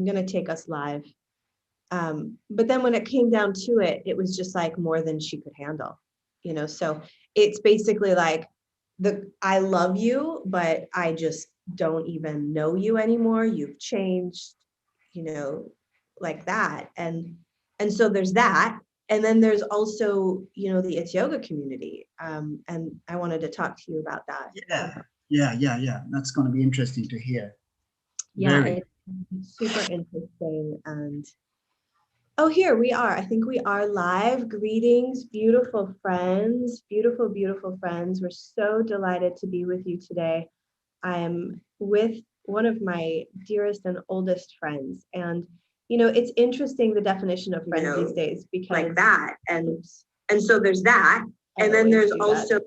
going to take us live. But then when it came down to it, it was just like more than she could handle, so it's basically like I love you, but I just don't even know you anymore. You've changed, like that. And so there's that. And then there's also, the It's Yoga community. And I wanted to talk to you about that. Yeah. That's going to be interesting to hear. Yeah, it's super interesting. And oh, here we are. I think we are live. Greetings, beautiful friends, beautiful, beautiful friends. We're so delighted to be with you today. I am with one of my dearest and oldest friends. And, it's interesting, the definition of friends these days, because like that. And so there's that. And then there's also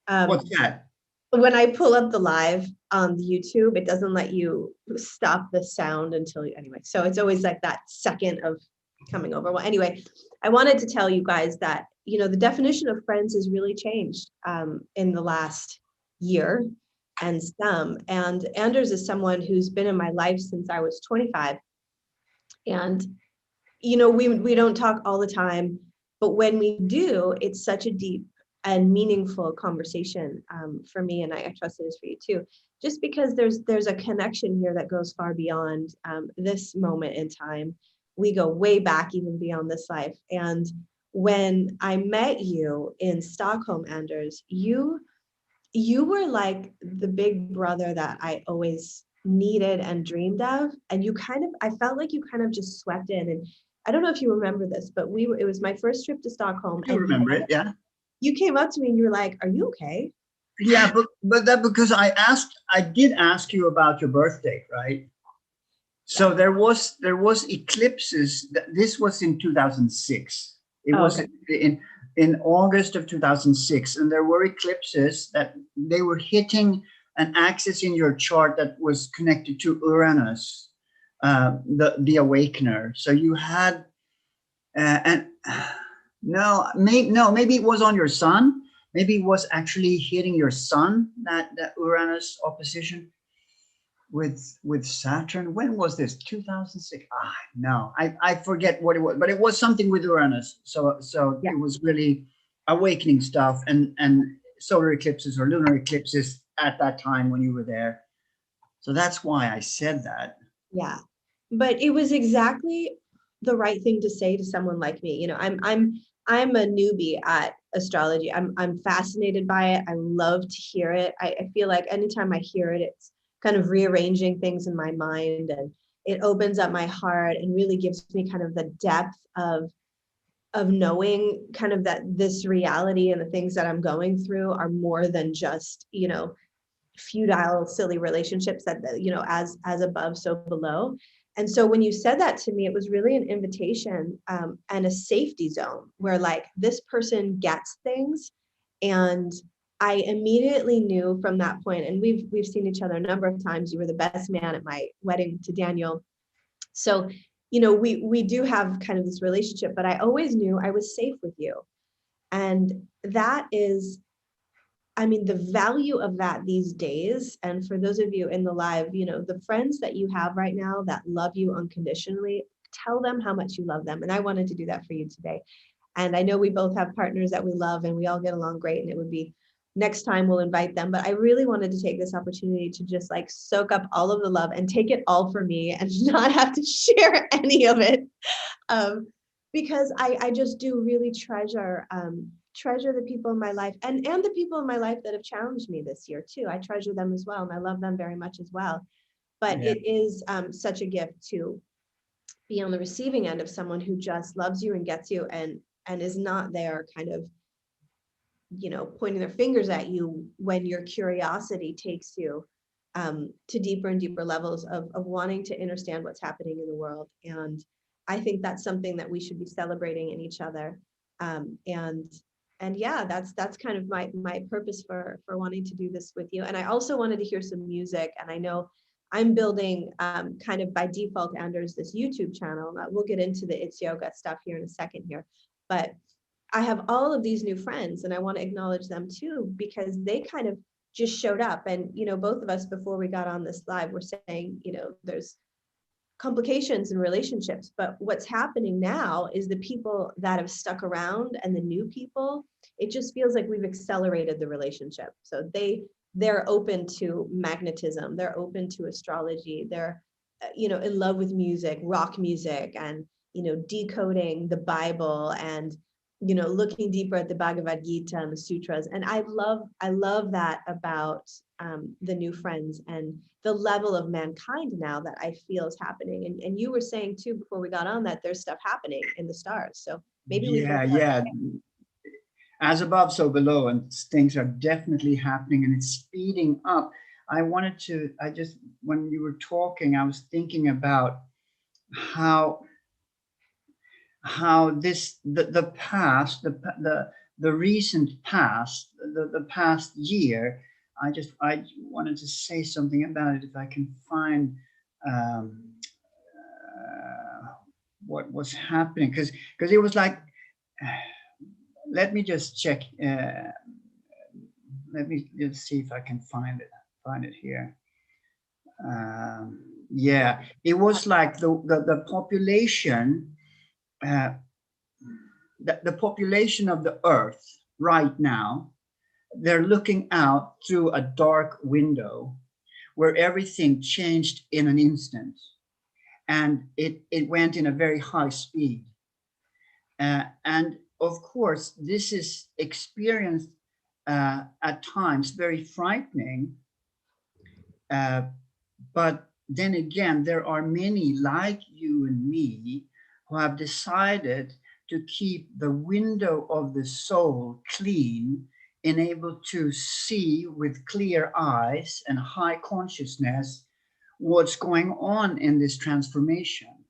what's that? When I pull up the live on YouTube, it doesn't let you stop the sound until anyway. So it's always like that second of coming over. Well, anyway, I wanted to tell you guys that, the definition of friends has really changed in the last year and some. And Anders is someone who's been in my life since I was 25. And, we don't talk all the time, but when we do, it's such a deep and meaningful conversation for me, and I trust it is for you too, just because there's a connection here that goes far beyond this moment in time. We go way back, even beyond this life. And when I met you in Stockholm, Anders, you were like the big brother that I always needed and dreamed of. And I felt like you kind of just swept in. And I don't know if you remember this, but it was my first trip to Stockholm. I remember it, yeah. You came up to me and you were like, "Are you okay?" Yeah, but that because I did ask you about your birthday, right? So there was eclipses. This was in 2006. It was in August of 2006, and there were eclipses that they were hitting an axis in your chart that was connected to Uranus, the awakener. So you had maybe it was on your sun. Maybe it was actually hitting your sun, that Uranus opposition with Saturn. When was this? 2006. No, I forget what it was, but it was something with Uranus. So yeah. It was really awakening stuff, and solar eclipses or lunar eclipses at that time when you were there. So that's why I said that. Yeah, but it was exactly the right thing to say to someone like me. I'm a newbie at astrology. I'm fascinated by it. I love to hear it. I feel like anytime I hear it, it's kind of rearranging things in my mind, and it opens up my heart and really gives me kind of the depth of knowing kind of that this reality and the things that I'm going through are more than just, futile, silly relationships that, as above, so below. And so when you said that to me, it was really an invitation and a safety zone where like this person gets things. And I immediately knew from that point, and we've seen each other a number of times. You were the best man at my wedding to Daniel. So, we do have kind of this relationship, but I always knew I was safe with you. And that is, the value of that these days. And for those of you in the live, the friends that you have right now that love you unconditionally, tell them how much you love them. And I wanted to do that for you today. And I know we both have partners that we love and we all get along great. And it would be next time we'll invite them. But I really wanted to take this opportunity to just like soak up all of the love and take it all for me and not have to share any of it. Because I just do really treasure the people in my life and the people in my life that have challenged me this year too. I treasure them as well. And I love them very much as well. But It is such a gift to be on the receiving end of someone who just loves you and gets you and is not there kind of, pointing their fingers at you when your curiosity takes you to deeper and deeper levels of wanting to understand what's happening in the world. And I think that's something that we should be celebrating in each other. And yeah, that's kind of my purpose for wanting to do this with you. And I also wanted to hear some music. And I know I'm building kind of by default, Anders, this YouTube channel. We'll get into the It's Yoga stuff here in a second here. But I have all of these new friends and I want to acknowledge them too, because they kind of just showed up. And, both of us before we got on this live were saying, there's complications in relationships. But what's happening now is the people that have stuck around and the new people, it just feels like we've accelerated the relationship. So they're open to magnetism, they're open to astrology, they're in love with music, rock music, and decoding the Bible, and looking deeper at the Bhagavad Gita and the sutras. And I love that about the new friends and the level of mankind now that I feel is happening. And you were saying too before we got on that there's stuff happening in the stars. So maybe we can Yeah. As above, so below, and things are definitely happening, and it's speeding up. When you were talking, I was thinking about how the past, the recent past, the past year. I wanted to say something about it if I can find what was happening, because it was like. Let me just check. Let me just see if I can find it here. Yeah, it was like the population, the population of the Earth right now. They're looking out through a dark window where everything changed in an instant, and it went in a very high speed. And of course, this is experienced at times very frightening. But then again, there are many like you and me who have decided to keep the window of the soul clean and able to see with clear eyes and high consciousness what's going on in this transformation.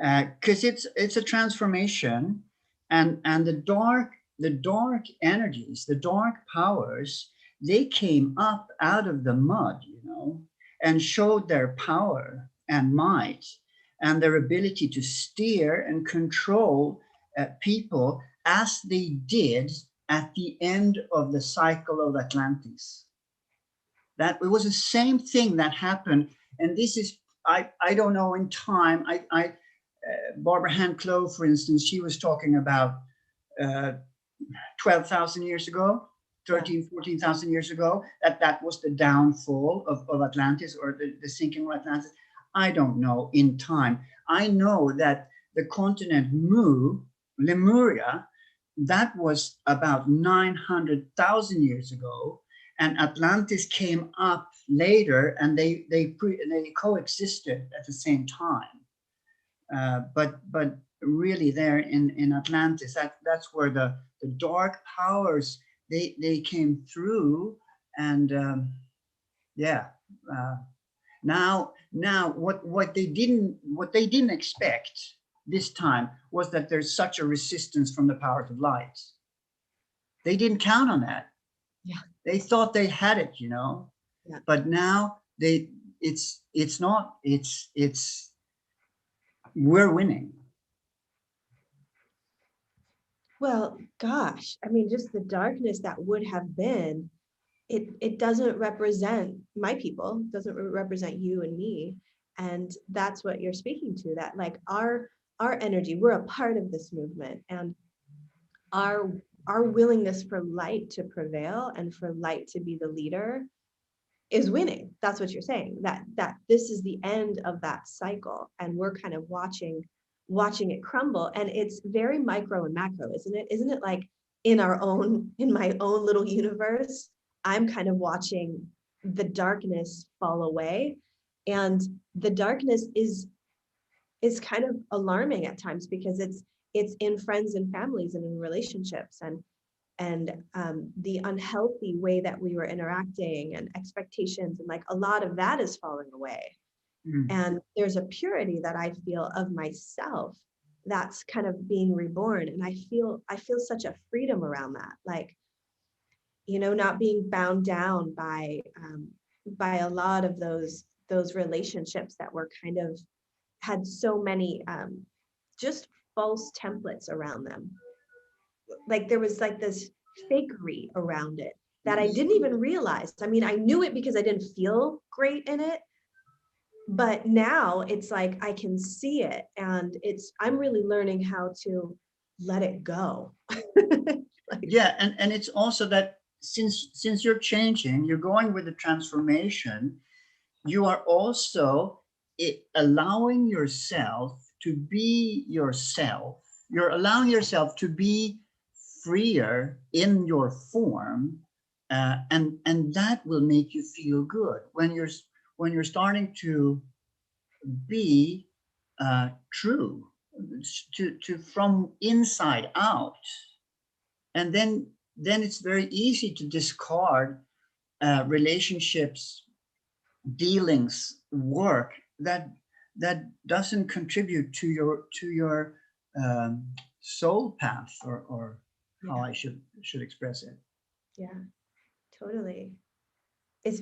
Because it's a transformation, and the dark energies, the dark powers, they came up out of the mud, and showed their power and might and their ability to steer and control people, as they did at the end of the cycle of Atlantis. That it was the same thing that happened, and this is I don't know in time. Barbara Hand-Clough, for instance, she was talking about 12,000 years ago, 14,000 years ago, that was the downfall of Atlantis, or the sinking of Atlantis. I don't know in time. I know that the continent Lemuria, that was about 900,000 years ago, and Atlantis came up later, and they coexisted at the same time. But really, there in Atlantis, that's where the dark powers they came through, and now what they didn't expect this time was that there's such a resistance from the powers of light. They didn't count on that. Yeah, they thought they had it, Yeah. But now we're winning. Well, gosh, I mean, just the darkness that would have been, it doesn't represent my people, doesn't represent you and me. And that's what you're speaking to, that like our energy, we're a part of this movement, and our willingness for light to prevail and for light to be the leader is winning. That's what you're saying, that this is the end of that cycle, and we're kind of watching it crumble. And it's very micro and macro, isn't it like in my own little universe, I'm kind of watching the darkness fall away. And the darkness is kind of alarming at times, because it's in friends and families and in relationships, and the unhealthy way that we were interacting and expectations, and like a lot of that is falling away. And there's a purity that I feel of myself that's kind of being reborn, and I feel such a freedom around that, like, not being bound down by a lot of those relationships that were kind of had so many just false templates around them. Like there was like this fakery around it that I didn't even realize. I mean, I knew it because I didn't feel great in it, But now it's like I can see it, and I'm really learning how to let it go. Like, Yeah, and it's also that since you're changing, you're going with the transformation, you are also allowing yourself to be yourself. You're allowing yourself to be freer in your form, and that will make you feel good when you're starting to be true, to from inside out. And then it's very easy to discard relationships, dealings, work that doesn't contribute to your soul path, or how yeah, I should express it. yeah, totally. It's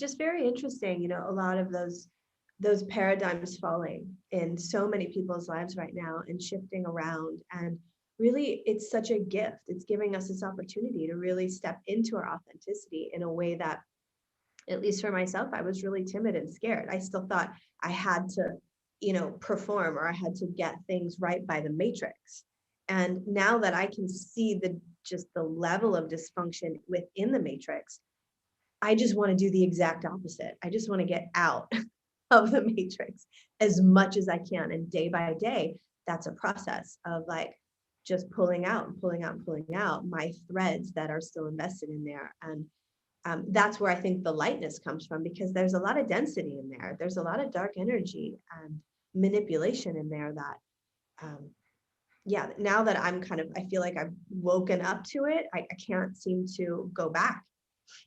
just very interesting, a lot of those paradigms falling in so many people's lives right now and shifting around. And really, it's such a gift. It's giving us this opportunity to really step into our authenticity in a way that, at least for myself, I was really timid and scared. I still thought I had to, perform, or I had to get things right by the matrix. And now that I can see the level of dysfunction within the matrix, I just want to do the exact opposite. I just want to get out of the matrix as much as I can. And day by day, that's a process of like just pulling out and pulling out and pulling out my threads that are still invested in there. And that's where I think the lightness comes from, because there's a lot of density in there. There's a lot of dark energy and manipulation in there that, yeah, now that I feel like I've woken up to it, I can't seem to go back.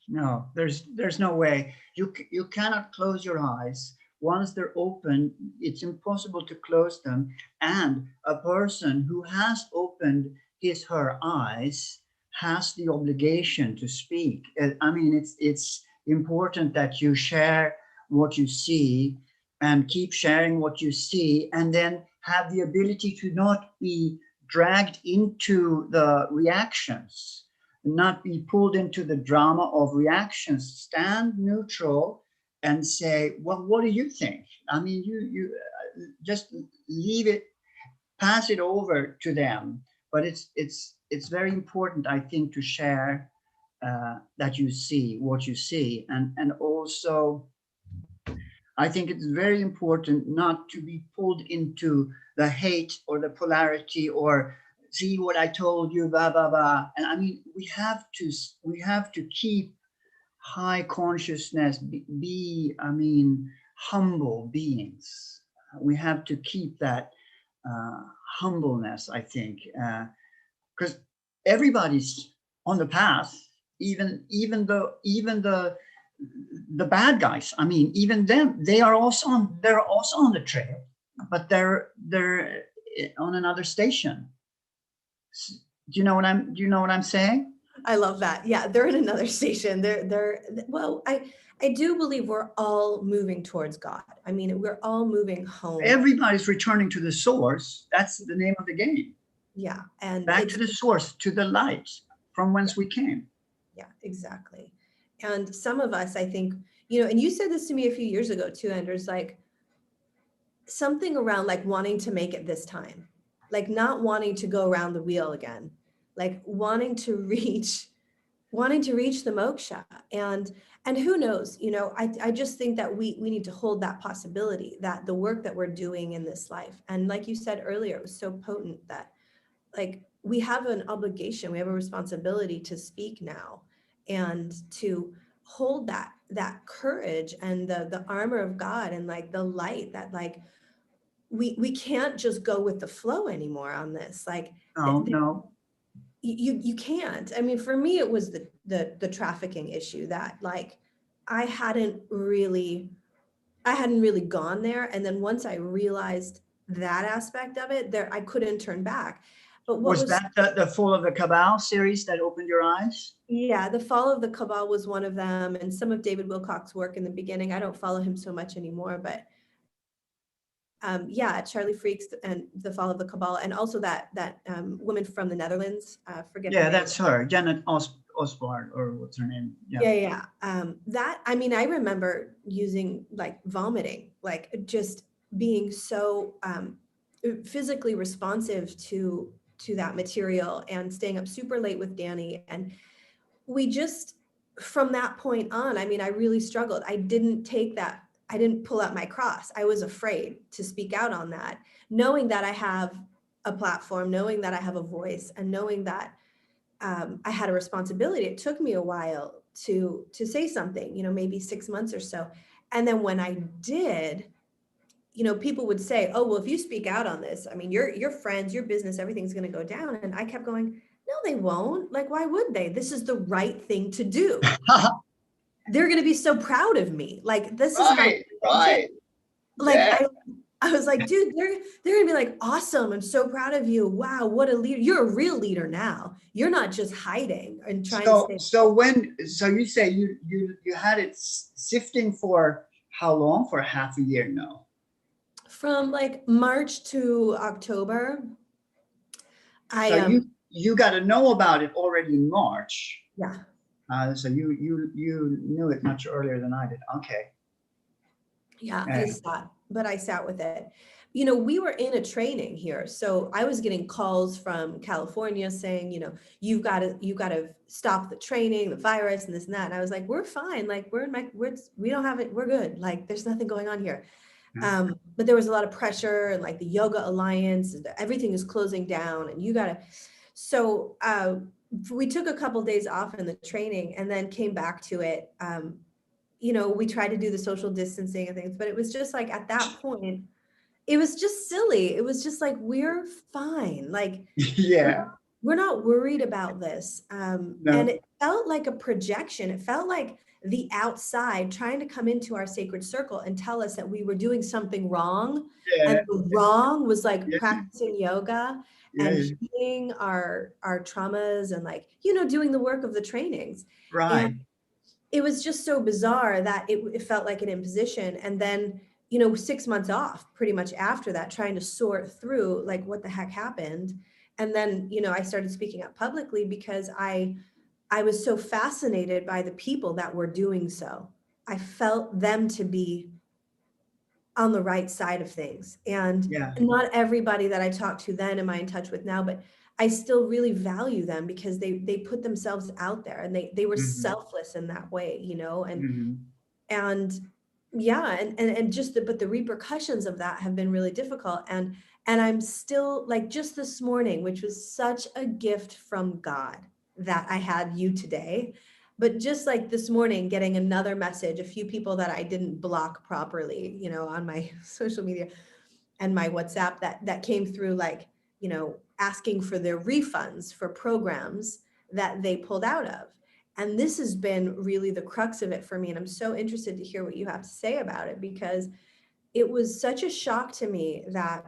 No, there's no way. You cannot close your eyes. Once they're open, it's impossible to close them. And a person who has opened her eyes has the obligation to speak. I mean, it's important that you share what you see, and keep sharing what you see, and then have the ability to not be dragged into the reactions, not be pulled into the drama of reactions. Stand neutral and say, well, what do you think? I mean, you just leave it, pass it over to them. But it's very important, I think, to share that you see what you see. And also, I think it's very important not to be pulled into the hate or the polarity, or see what I told you, blah blah blah. And I mean, we have to keep high consciousness, be I mean, humble beings. We have to keep that humbleness, I think, because everybody's on the path, even the bad guys. I mean, even them, they're also on the trail, but they're on another station. Do you know what I'm saying? I love that. Yeah, they're in another station. Well, I do believe we're all moving towards God. I mean, we're all moving home. Everybody's returning to the source. That's the name of the game. Yeah, and Back it's to the source, to the light from yeah, whence we came. yeah, exactly. And some of us, I think, and you said this to me a few years ago too, Anders, like something around like wanting to make it this time, like not wanting to go around the wheel again, like wanting to reach the moksha. And who knows, I just think that we need to hold that possibility, that the work that we're doing in this life, and like you said earlier, it was so potent that like we have an obligation, we have a responsibility to speak now, and to hold that courage and the armor of God, and like the light that like we can't just go with the flow anymore on this. Like No, no. you can't. I mean, for me, it was the trafficking issue that like I hadn't really gone there. And then once I realized that aspect of it, there I couldn't turn back. But what Was was that the Fall of the Cabal series that opened your eyes? yeah, the fall of the Cabal was one of them, and some of David Wilcock's work in the beginning. I don't follow him so much anymore, but yeah, Charlie Freaks and the fall of the Cabal, and also that woman from the Netherlands, forget her Yeah, name. that's her, Janet Oswald, or what's her name? Yeah. That, I mean, I remember using like vomiting, like just being so physically responsive to that material, and staying up super late with Danny. And we just, from that point on, I mean, I really struggled. I didn't pull out my cross. I was afraid to speak out on that, knowing that I have a platform, knowing that I have a voice, and knowing that I had a responsibility. It took me a while to say something, maybe 6 months or so. And then when I did, people would say, oh, well, if you speak out on this, I mean, your friends, your business, everything's going to go down. And I kept going, no, they won't. Like, why would they? This is the right thing to do. They're going to be so proud of me. Like, this is my, right. like, Yeah. I was like, dude, they're gonna be like, awesome. I'm so proud of you. Wow, what a leader. You're a real leader now. You're not just hiding and trying to stay. So you say you had it sifting for how long? For half a year now? From like March to October. So you got to know about it already in March. Yeah. So you knew it much earlier than I did. Okay. Yeah, I sat with it. We were in a training here. So I was getting calls from California saying, you've got to stop the training, the virus and this and that. And I was like, we're fine. Like we don't have it. We're good. Like there's nothing going on here. But there was a lot of pressure, and like the Yoga Alliance, everything is closing down, and so we took a couple days off in the training and then came back to it. We tried to do the social distancing and things, but it was just like, at that point, it was just silly. It was just like, we're fine. Like, yeah, we're not worried about this. No. And it felt like a projection. It felt like the outside trying to come into our sacred circle and tell us that we were doing something wrong. Yeah. And the wrong was like Yeah. practicing yoga Yeah. and healing our traumas, and like, doing the work of the trainings. Right. And it was just so bizarre that it felt like an imposition. And then, 6 months off pretty much after that, trying to sort through like what the heck happened. And then, I started speaking up publicly because I was so fascinated by the people that were doing so. I felt them to be on the right side of things. And not everybody that I talked to then am I in touch with now, but I still really value them because they put themselves out there, and they were selfless in that way, and yeah, and just but the repercussions of that have been really difficult. And I'm still like, just this morning, which was such a gift from God that I had you today, but just like this morning, getting another message, a few people that I didn't block properly, on my social media and my WhatsApp that came through, like, asking for their refunds for programs that they pulled out of. And this has been really the crux of it for me. And I'm so interested to hear what you have to say about it, because it was such a shock to me that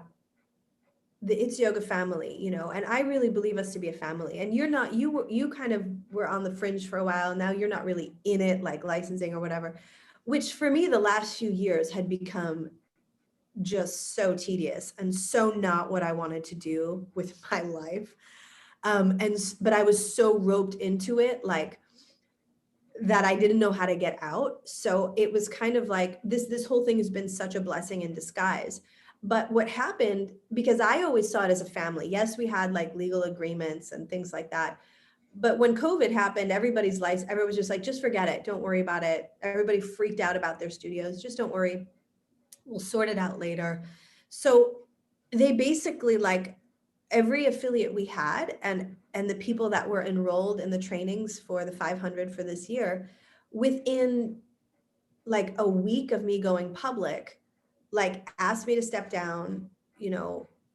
the It's Yoga family, and I really believe us to be a family. And you're not, you kind of were on the fringe for a while. Now you're not really in it, like licensing or whatever, which for me, the last few years had become just so tedious and so not what I wanted to do with my life. But I was so roped into it, like, that I didn't know how to get out. So it was kind of like this whole thing has been such a blessing in disguise. But what happened, because I always saw it as a family. Yes, we had like legal agreements and things like that. But when COVID happened, everybody's life, everyone was just like, just forget it. Don't worry about it. Everybody freaked out about their studios. Just don't worry. We'll sort it out later. So they basically, like, every affiliate we had and the people that were enrolled in the trainings for the 500 for this year, within like a week of me going public, like asked me to step down,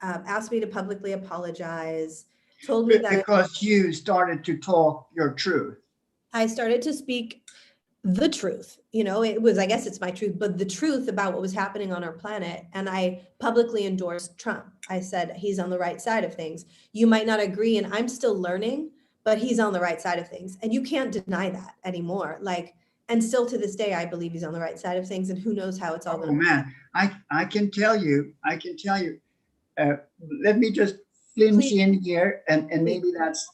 asked me to publicly apologize, told me that because you started to talk your truth. I started to speak the truth, it was, I guess it's my truth, but the truth about what was happening on our planet. And I publicly endorsed Trump. I said, he's on the right side of things. You might not agree, and I'm still learning, but he's on the right side of things. And you can't deny that anymore. Like, and still to this day, I believe he's on the right side of things, and who knows how it's all going to man, I can tell you, let me just flinch in here, and maybe that's,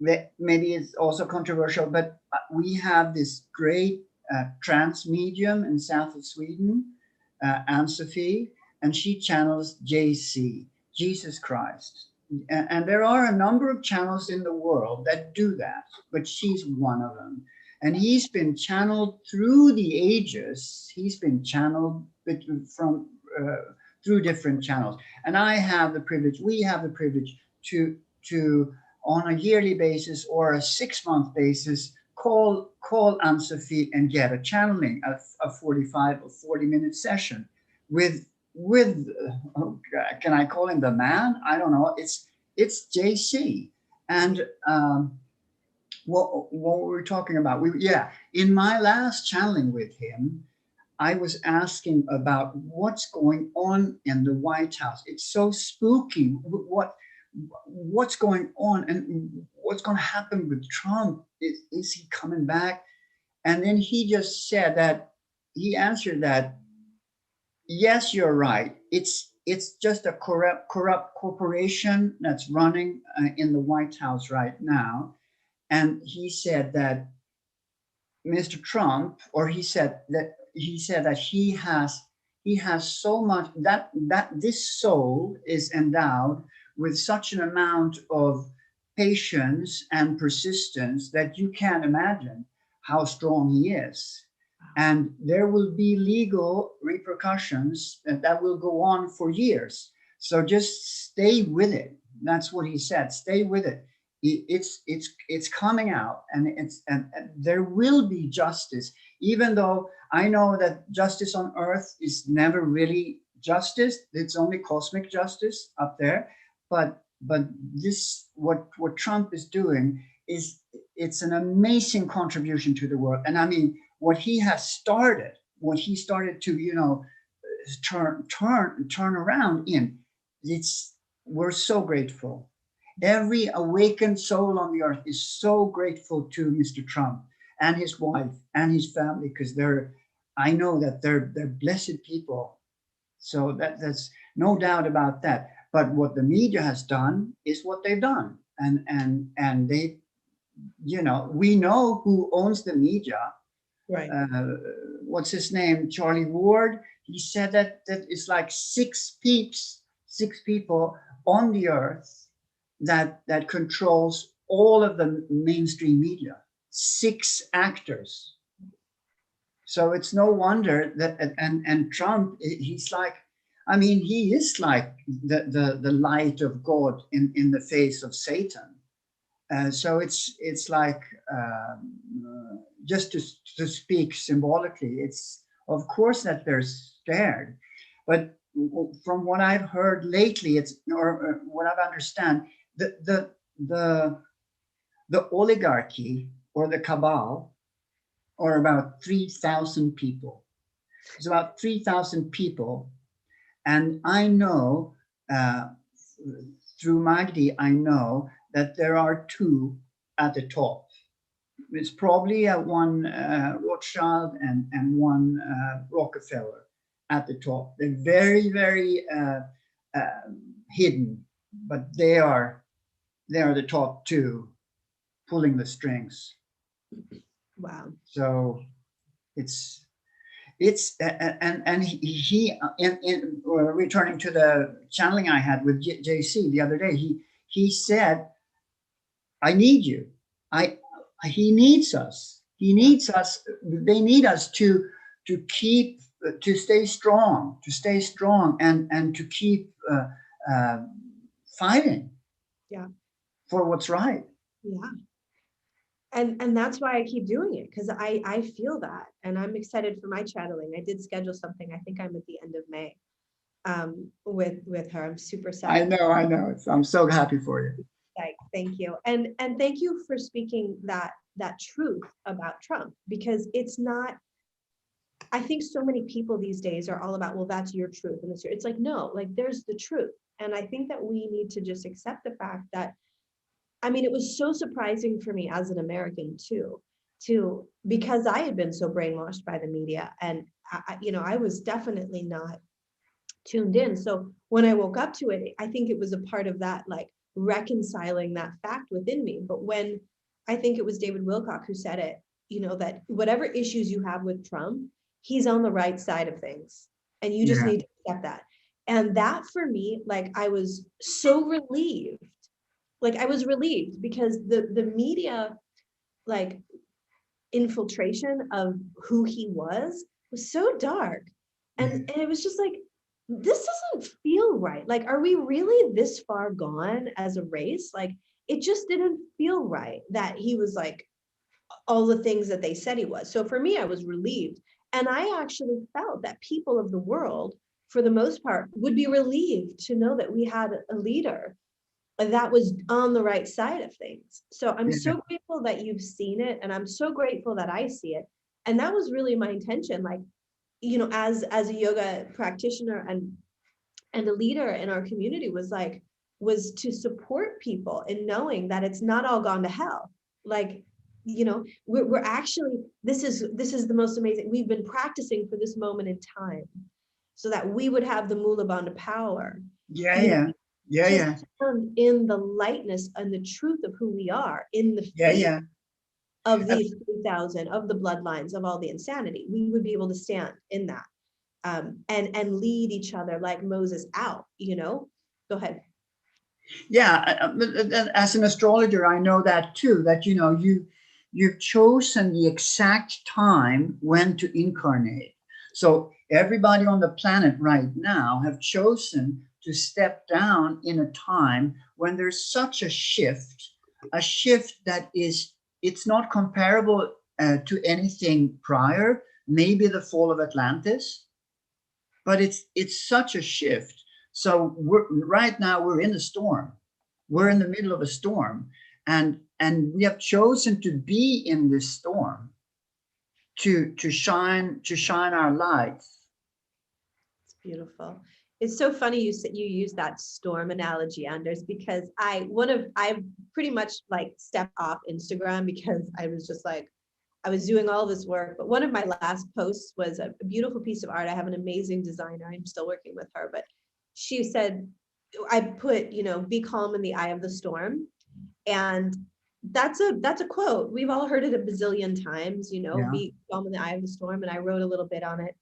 maybe it's also controversial, but we have this great trance medium in south of Sweden, Anne-Sophie, and she channels JC, Jesus Christ. And there are a number of channels in the world that do that, but she's one of them. And he's been channeled through the ages. He's been channeled from through different channels. And I have the privilege, we have the privilege to on a yearly basis or a 6-month basis, call Anne-Sophie and get a channeling, a 45 or 40-minute session with can I call him the man? I don't know. It's JC. And what we're talking about, in my last channeling with him, I was asking about what's going on in the White House. It's so spooky. What's going on and what's going to happen with Trump? Is he coming back? And then he just said that, he answered that, yes, you're right. It's just a corrupt corporation that's running in the White House right now. And he said that Mr. Trump, or he said that he has so much that this soul is endowed with such an amount of patience and persistence that you can't imagine how strong he is. And there will be legal repercussions that will go on for years. So just stay with it. That's what he said. Stay with it. It's coming out, and there will be justice. Even though I know that justice on earth is never really justice, it's only cosmic justice up there. But this, what Trump is doing, it's an amazing contribution to the world. And I mean, what he started to turn around in, we're so grateful. Every awakened soul on the earth is so grateful to Mr. Trump and his wife and his family, because I know that they're blessed people. So that's no doubt about that. But what the media has done is what they've done, and they, we know who owns the media. Right. What's his name? Charlie Ward. He said that it's like six people on the earth that controls all of the mainstream media. 6 actors. So it's no wonder that, and Trump, he's like, I mean, he is like the light of God in the face of Satan. So it's like, just to speak symbolically, it's of course that they're scared, but from what I've heard lately, or what I've understand, the oligarchy or the Cabal are about 3,000 people. It's about 3,000 people, and I know through Magdi, I know that there are 2 at the top. It's probably one Rothschild and one Rockefeller at the top. They're very, very hidden, but they are the top 2 pulling the strings. Wow. So it's and he in returning to the channeling I had with JC the other day, he said, I need you. He needs us. He needs us. They need us to stay strong, and to keep fighting. Yeah. For what's right. Yeah. And that's why I keep doing it, because I feel that, and I'm excited for my channeling. I did schedule something. I think I'm at the end of May with her. I'm super sad. I know. I'm so happy for you. Thank you. And thank you for speaking that truth about Trump, because it's not, I think so many people these days are all about, well, that's your truth. And it's like, no, like there's the truth. And I think that we need to just accept the fact that, I mean, it was so surprising for me as an American too, because I had been so brainwashed by the media, and I was definitely not tuned in. So when I woke up to it, I think it was a part of that, like, reconciling that fact within me. But when, I think it was David Wilcock who said it, you know, that whatever issues you have with Trump, he's on the right side of things, and you just Yeah. need to accept that. And that for me, like, I was so relieved. Like, I was relieved because the media, like, infiltration of who he was so dark. And it was just like, this doesn't feel right. Like, are we really this far gone as a race? Like, it just didn't feel right that he was like all the things that they said he was. So for me, I was relieved. And I actually felt that people of the world, for the most part, would be relieved to know that we had a leader that was on the right side of things. So I'm Yeah. so grateful that you've seen it, and I'm so grateful that I see it. And that was really my intention. Like, you know, as a yoga practitioner and a leader in our community, was to support people in knowing that it's not all gone to hell. Like, you know, we're actually, this is the most amazing. We've been practicing for this moment in time so that we would have the Mula Bandha power, Yeah. you know, Yeah. Yeah. to Yeah. stand in the lightness and the truth of who we are in the Yeah. face Yeah. of these 3,000, of the bloodlines, of all the insanity. We would be able to stand in that, and lead each other like Moses out, you know. Go ahead. Yeah, as an astrologer, I know that too. That you've chosen the exact time when to incarnate. So everybody on the planet right now have chosen to step down in a time when there's such a shift that is, it's not comparable to anything prior. Maybe the fall of Atlantis, but it's such a shift. So right now we're in a storm. We're in the middle of a storm, and we have chosen to be in this storm to shine our light. It's beautiful. It's so funny you said you use that storm analogy, Anders, because I pretty much like stepped off Instagram because I was just like, I was doing all this work. But one of my last posts was a beautiful piece of art. I have an amazing designer. I'm still working with her, but she said, I put, you know, be calm in the eye of the storm. And that's a quote. We've all heard it a bazillion times, you know, Yeah. be calm in the eye of the storm. And I wrote a little bit on it.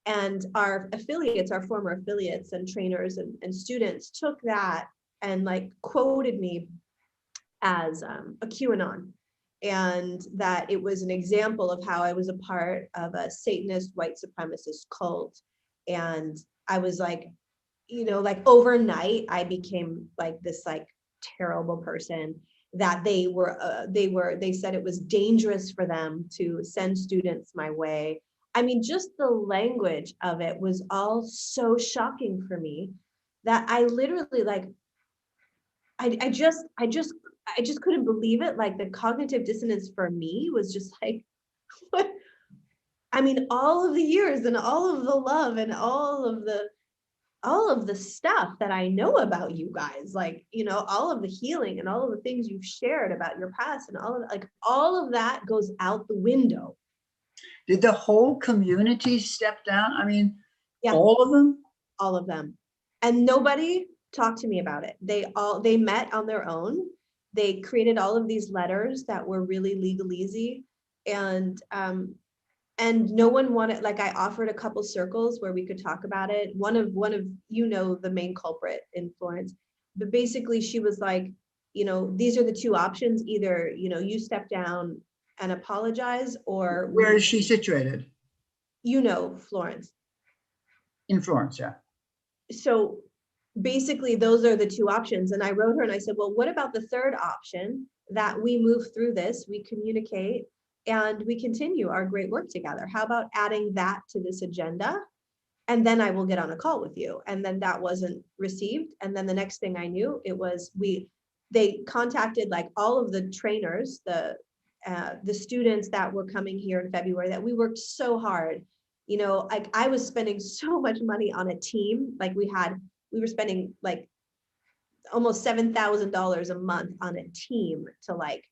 And our affiliates, our former affiliates and trainers and students took that and like quoted me as a QAnon, and that it was an example of how I was a part of a Satanist white supremacist cult. And I was like, you know, like overnight, I became like this like terrible person that they said it was dangerous for them to send students my way. I mean, just the language of it was all so shocking for me that I literally like, I just couldn't believe it. Like the cognitive dissonance for me was just like, what? I mean, all of the years and all of the love and all of the stuff that I know about you guys, like, you know, all of the healing and all of the things you've shared about your past and all of that goes out the window. Did the whole community step down? I mean, Yeah, all of them? all of them. And nobody talked to me about it. They met on their own. They created all of these letters that were really legalese, and no one wanted, like, I offered a couple circles where we could talk about it. One of you know, the main culprit in Florence, but basically she was like, you know, these are the two options: either, you know, you step down and apologize, or Where is she situated? you know, Florence. In Florence, yeah. So basically those are the two options. And I wrote her and I said, well, what about the third option, that we move through this, we communicate, and we continue our great work together? How about adding that to this agenda? And then I will get on a call with you. And then that wasn't received. And then the next thing I knew, it was they contacted like all of the trainers, the students that were coming here in February, that we worked so hard. You know, like I was spending so much money on a team. Like we were spending like almost $7,000 a month on a team to like,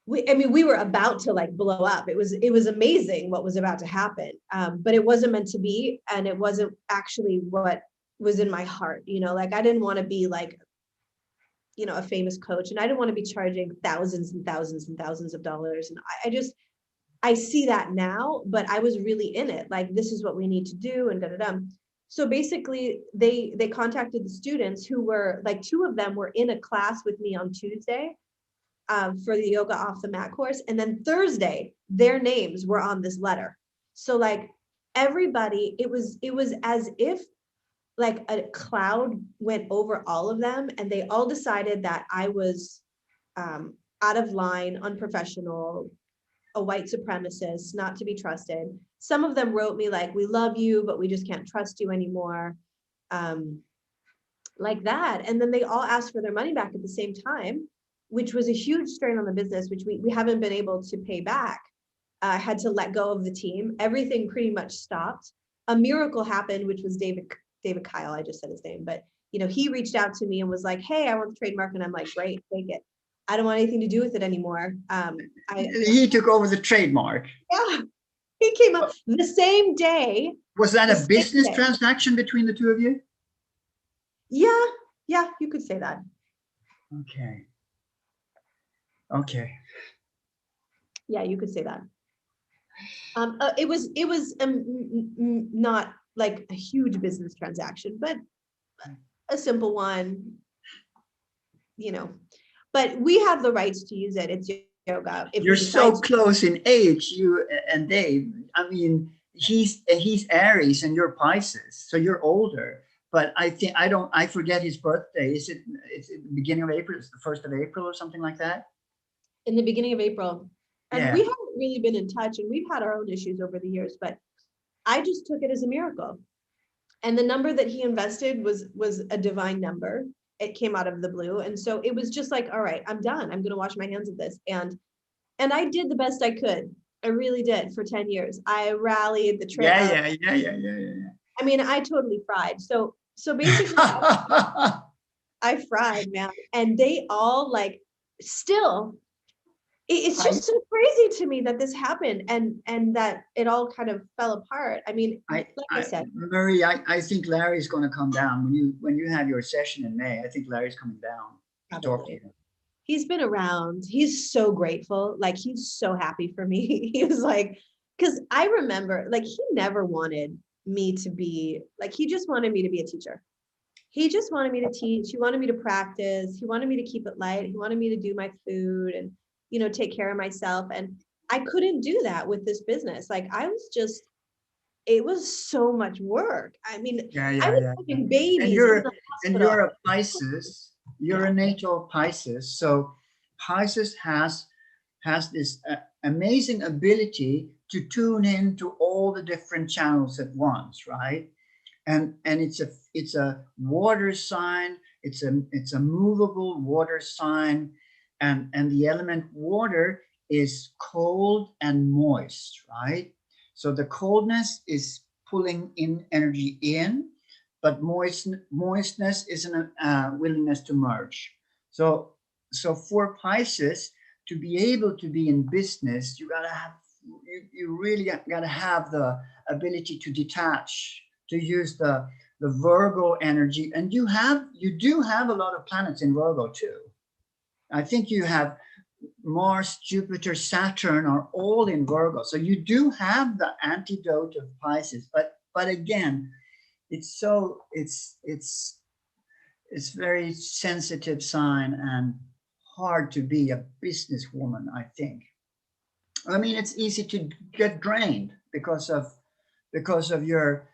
we were about to like blow up. It was amazing what was about to happen. But it wasn't meant to be. And it wasn't actually what was in my heart. You know, like I didn't want to be like a famous coach, and I didn't want to be charging thousands and thousands and thousands of dollars. And I see that now, but I was really in it. Like, this is what we need to do, and da da da. So basically, they contacted the students who were like, two of them were in a class with me on Tuesday for the yoga off the mat course, and then Thursday, their names were on this letter. So like everybody, it was as if like a cloud went over all of them, and they all decided that I was out of line, unprofessional, a white supremacist, not to be trusted. Some of them wrote me like, we love you, but we just can't trust you anymore. Like that. And then they all asked for their money back at the same time, which was a huge strain on the business, which we haven't been able to pay back. I had to let go of the team. Everything pretty much stopped. A miracle happened, which was David Kyle. I just said his name, but he reached out to me and was like, hey, I want the trademark. And I'm like, great, take it. I don't want anything to do with it anymore. He took over the trademark. Yeah, he came up the same day. Was that a business transaction between the two of you? Yeah, you could say that. Okay. Yeah, you could say that. It was not like a huge business transaction, but a simple one, But we have the rights to use it. It's yoga. You're so close in age, you and Dave. I mean, he's Aries and you're Pisces, so you're older. But I forget his birthday. It's the beginning of April. It's the 1st of April or something like that. In the beginning of April. And yeah. We haven't really been in touch, and we've had our own issues over the years, but I just took it as a miracle. And the number that he invested was a divine number. It came out of the blue. And so it was just like, all right, I'm done. I'm going to wash my hands of this. And I did the best I could. I really did for 10 years. I rallied the trail. Yeah. I mean, I totally fried. So basically I fried, man. And they all like, still, it's just so crazy to me that this happened and that it all kind of fell apart. I mean, like I said, Marie, I think Larry's going to come down when you have your session in May. I think Larry's coming down to talk to you. He's been around. He's so grateful. Like, he's so happy for me. He was like, because I remember, like, he never wanted me to be, like, he just wanted me to be a teacher. He just wanted me to teach. He wanted me to practice. He wanted me to keep it light. He wanted me to do my food and, take care of myself. And I couldn't do that with this business. Like, it was so much work. I mean, I was having babies. And you're a Pisces. You're a natal Pisces. So Pisces has this amazing ability to tune into all the different channels at once, right? And it's a water sign. It's a movable water sign. And the element water is cold and moist, right? So the coldness is pulling in energy in, but moistness is a willingness to merge. So for Pisces to be able to be in business, you really gotta have the ability to detach, to use the Virgo energy, and you do have a lot of planets in Virgo too. I think you have Mars, Jupiter, Saturn are all in Virgo. So you do have the antidote of Pisces, but again, it's very sensitive sign and hard to be a businesswoman, I think. I mean, it's easy to get drained because of your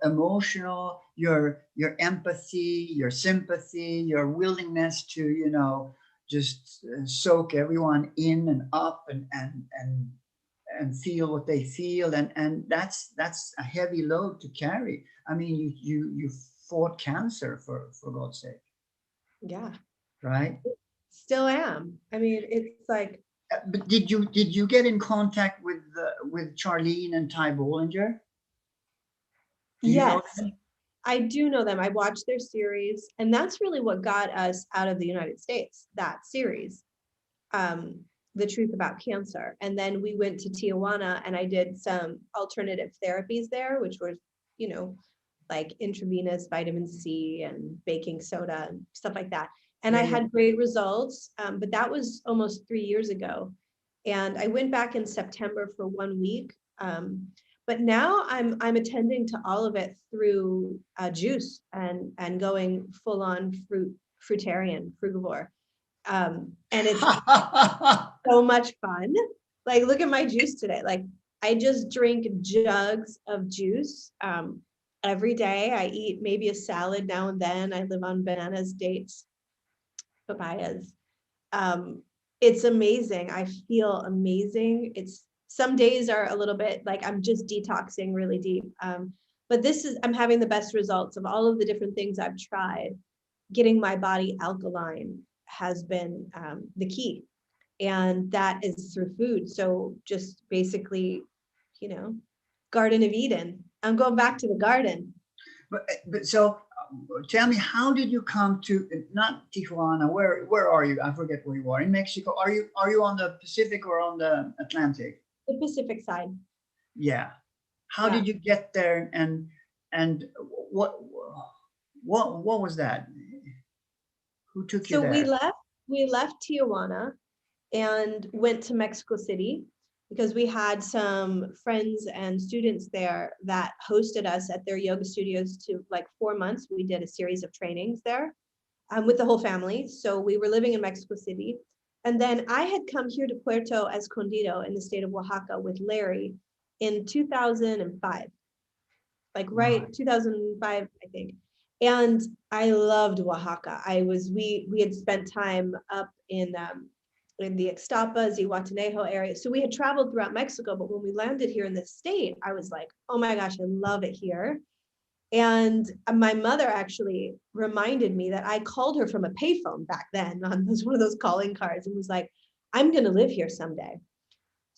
emotional, your empathy, your sympathy, your willingness to, just soak everyone in and up and feel what they feel, and that's a heavy load to carry. I mean, you fought cancer for God's sake. Yeah. Right. Still am. I mean, it's like. But did you get in contact with Charlene and Ty Bollinger? Yes, I do know them. I watched their series, and that's really what got us out of the United States, that series, The Truth About Cancer. And then we went to Tijuana, and I did some alternative therapies there, which were, like intravenous vitamin C and baking soda and stuff like that. and I had great results. But that was almost 3 years ago. And I went back in September for 1 week. But now I'm attending to all of it through juice and going full on fruitarian, frugivore. And it's so much fun. Like, look at my juice today. Like, I just drink jugs of juice every day. I eat maybe a salad now and then. I live on bananas, dates, papayas. It's amazing. I feel amazing. It's some days are a little bit like I'm just detoxing really deep. But I'm having the best results of all of the different things I've tried. Getting my body alkaline has been the key. And that is through food. So just basically, Garden of Eden. I'm going back to the garden. But so tell me, how did you come to not Tijuana? Where are you? I forget where you are. In Mexico. Are you on the Pacific or on the Atlantic? The Pacific side. Yeah. How did you get there, and what was that? Who took you there? So we left Tijuana and went to Mexico City because we had some friends and students there that hosted us at their yoga studios to like 4 months. We did a series of trainings there with the whole family. So we were living in Mexico City. And then I had come here to Puerto Escondido in the state of Oaxaca with Larry in 2005, like right 2005, I think. And I loved Oaxaca. We had spent time up in the Ixtapa, Zihuatanejo area. So we had traveled throughout Mexico, but when we landed here in the state, I was like, oh my gosh, I love it here. And my mother actually reminded me that I called her from a payphone back then on one of those calling cards and was like, I'm going to live here someday.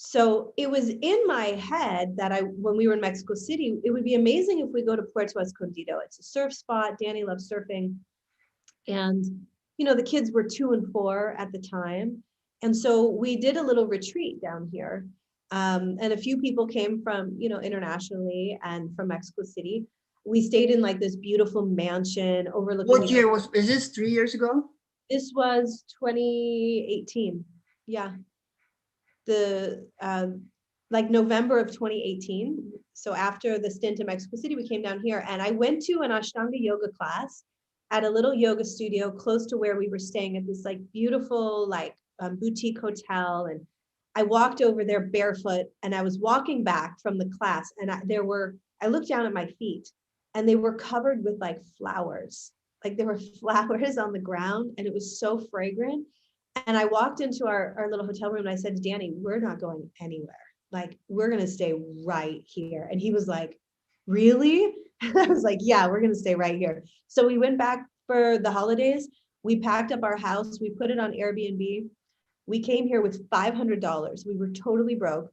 So it was in my head that when we were in Mexico City, it would be amazing if we go to Puerto Escondido. It's a surf spot. Danny loves surfing. And, the kids were 2 and 4 at the time. And so we did a little retreat down here. And a few people came from, internationally and from Mexico City. We stayed in like this beautiful mansion overlooking. What year is this? 3 years ago? This was 2018. Yeah. Like November of 2018. So after the stint in Mexico City, we came down here and I went to an Ashtanga yoga class at a little yoga studio close to where we were staying at this like beautiful, like boutique hotel. And I walked over there barefoot and I was walking back from the class and I looked down at my feet and they were covered with like flowers. Like there were flowers on the ground and it was so fragrant. And I walked into our little hotel room and I said to Danny, we're not going anywhere. Like, we're going to stay right here. And he was like, really? I was like, yeah, we're going to stay right here. So we went back for the holidays. We packed up our house. We put it on Airbnb. We came here with $500. We were totally broke.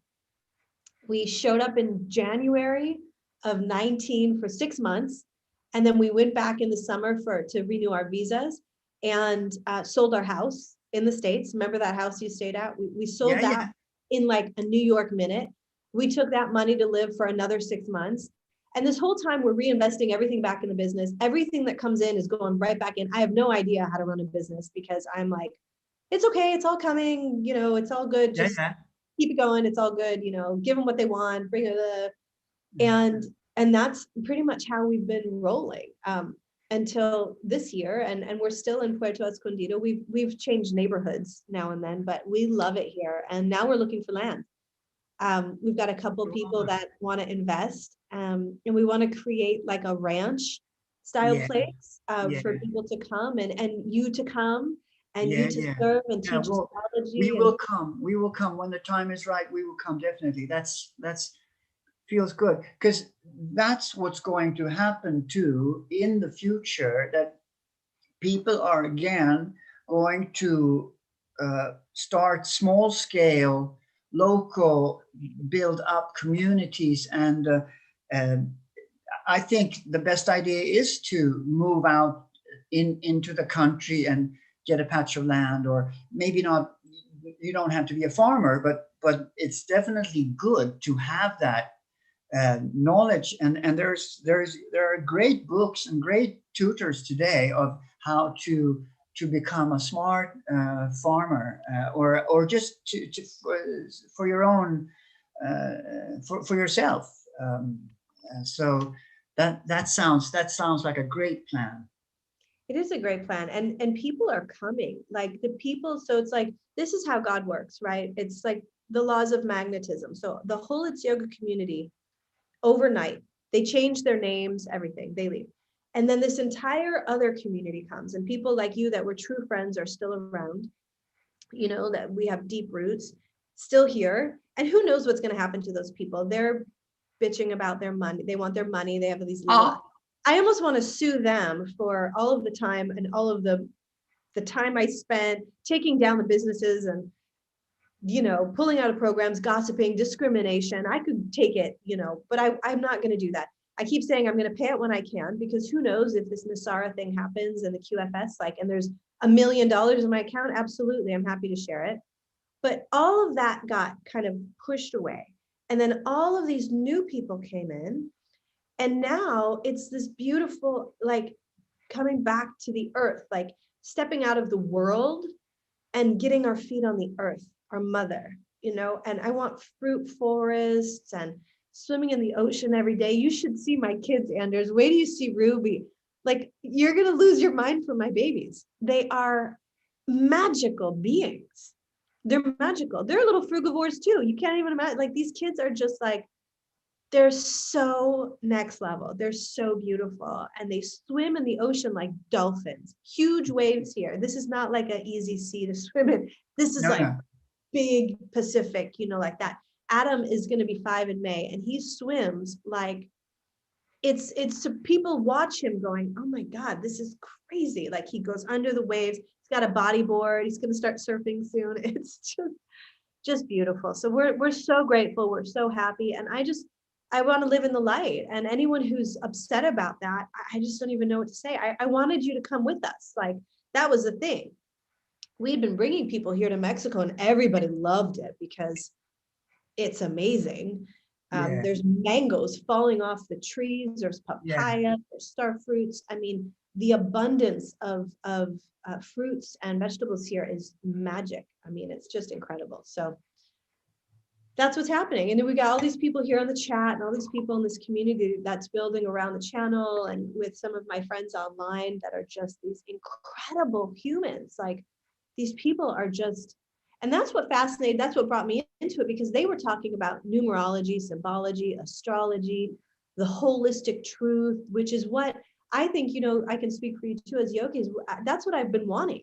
We showed up in January of 19 for 6 months. And then we went back in the summer to renew our visas and sold our house in the States. Remember that house you stayed at? We sold that in like a New York minute. We took that money to live for another 6 months. And this whole time we're reinvesting everything back in the business. Everything that comes in is going right back in. I have no idea how to run a business because I'm like, it's okay. It's all coming, it's all good. Just keep it going. It's all good. Give them what they want, bring it up. And that's pretty much how we've been rolling. Until this year, and we're still in Puerto Escondido. We've changed neighborhoods now and then, but we love it here. And now we're looking for land. We've got a couple people that want to invest, and we want to create like a ranch style place for people to come and you to come and you to serve and teach astrology. We will come. We will come when the time is right. We will come definitely. That's feels good because that's what's going to happen too in the future, that people are again going to start small scale, local, build up communities. And I think the best idea is to move out into the country and get a patch of land, or maybe not, you don't have to be a farmer, but it's definitely good to have that knowledge, and there are great books and great tutors today of how to to become a smart farmer, or just for your own for yourself. So that sounds like a great plan. It is a great plan. And people are coming, like the people. So it's like, this is how God works, right? It's like the laws of magnetism. So the whole It's Yoga community, overnight, they change their names, everything, they leave. And then this entire other community comes, and people like you that were true friends are still around, you know, that we have deep roots, still here. And who knows what's going to happen to those people? They're bitching about their money. They want their money. They have these legal. Oh, I almost want to sue them for all of the time and all of the time I spent taking down the businesses and, you know, pulling out of programs, gossiping, discrimination. I could take it, you know, but I'm not going to do that. I keep saying I'm going to pay it when I can, because who knows if this Nasara thing happens and the QFS, like, and there's $1 million in my account. Absolutely. I'm happy to share it. But all of that got kind of pushed away. And then all of these new people came in. And now it's this beautiful, like, coming back to the earth, like stepping out of the world and getting our feet on the earth, our mother, you know. And I want fruit forests and swimming in the ocean every day. You should see my kids, Anders. Wait till you see Ruby. Like, you're going to lose your mind for my babies. They are magical beings. They're magical. They're little frugivores too. You can't even imagine. Like, these kids are just like, they're so next level. They're so beautiful. And they swim in the ocean like dolphins. Huge waves here. This is not like an easy sea to swim in. This is no, like no. big Pacific, you know, like that. Adam is going to be 5 in May, and he swims like, it's so people watch him going, oh my God, this is crazy. Like, he goes under the waves. He's got a bodyboard. He's going to start surfing soon. It's just beautiful. So we're so grateful. We're so happy. And I want to live in the light. And anyone who's upset about that, I just don't even know what to say. I wanted you to come with us. Like, that was the thing. We'd been bringing people here to Mexico, and everybody loved it because it's amazing. Yeah, There's mangoes falling off the trees. There's yeah. papaya. There's star fruits. I mean, the abundance of fruits and vegetables here is magic. I mean, it's just incredible. So that's what's happening. And then we got all these people here on the chat and all these people in this community that's building around the channel, and with some of my friends online that are just these incredible humans. Like, these people are just, and that's what fascinated, that's what brought me into it, because they were talking about numerology, symbology, astrology, the holistic truth, which is what I think, you know, I can speak for you too as yogis. That's what I've been wanting,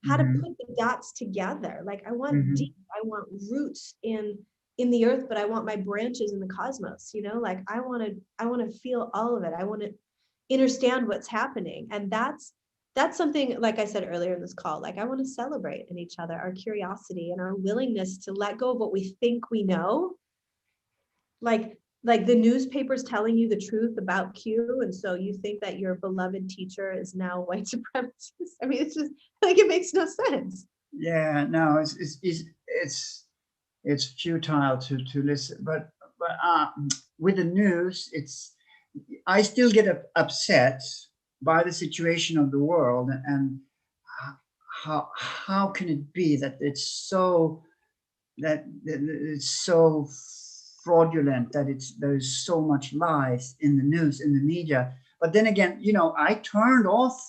how to Mm-hmm. put the dots together. Like, I want Mm-hmm. deep, I want roots in the earth, but I want my branches in the cosmos, you know. Like, I want to feel all of it. I want to understand what's happening. And that's something, like I said earlier in this call, like, I want to celebrate in each other, our curiosity and our willingness to let go of what we think we know. Like the newspapers telling you the truth about Q, and so you think that your beloved teacher is now white supremacist. I mean, it's just like, it makes no sense. Yeah, no, it's futile to listen. But with the news, I still get upset by the situation of the world, and how can it be that it's so fraudulent, that there's so much lies in the news, in the media. But then again, you know, I turned off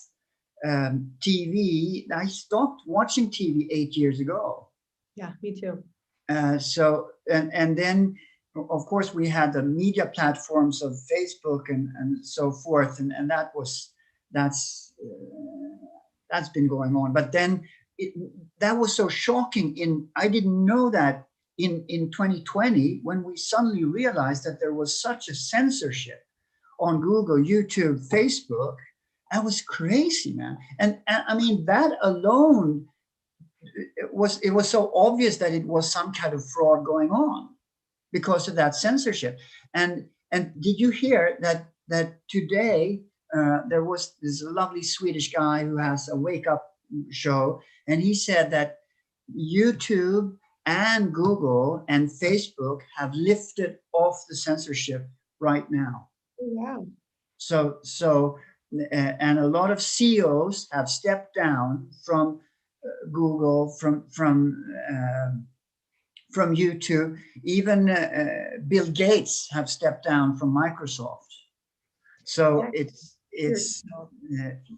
TV. I stopped watching TV 8 years ago. Yeah, me too. So and then of course we had the media platforms of Facebook and so forth, and that's been going on. But then that was so shocking. I didn't know that in 2020, when we suddenly realized that there was such a censorship on Google, YouTube, Facebook. That was crazy, man. And I mean, that alone, it was so obvious that it was some kind of fraud going on because of that censorship. And did you hear that today there was this lovely Swedish guy who has a wake up show, and he said that YouTube and Google and Facebook have lifted off the censorship right now. Oh, wow. So and a lot of CEOs have stepped down from Google, from YouTube. Even Bill Gates have stepped down from Microsoft. So it's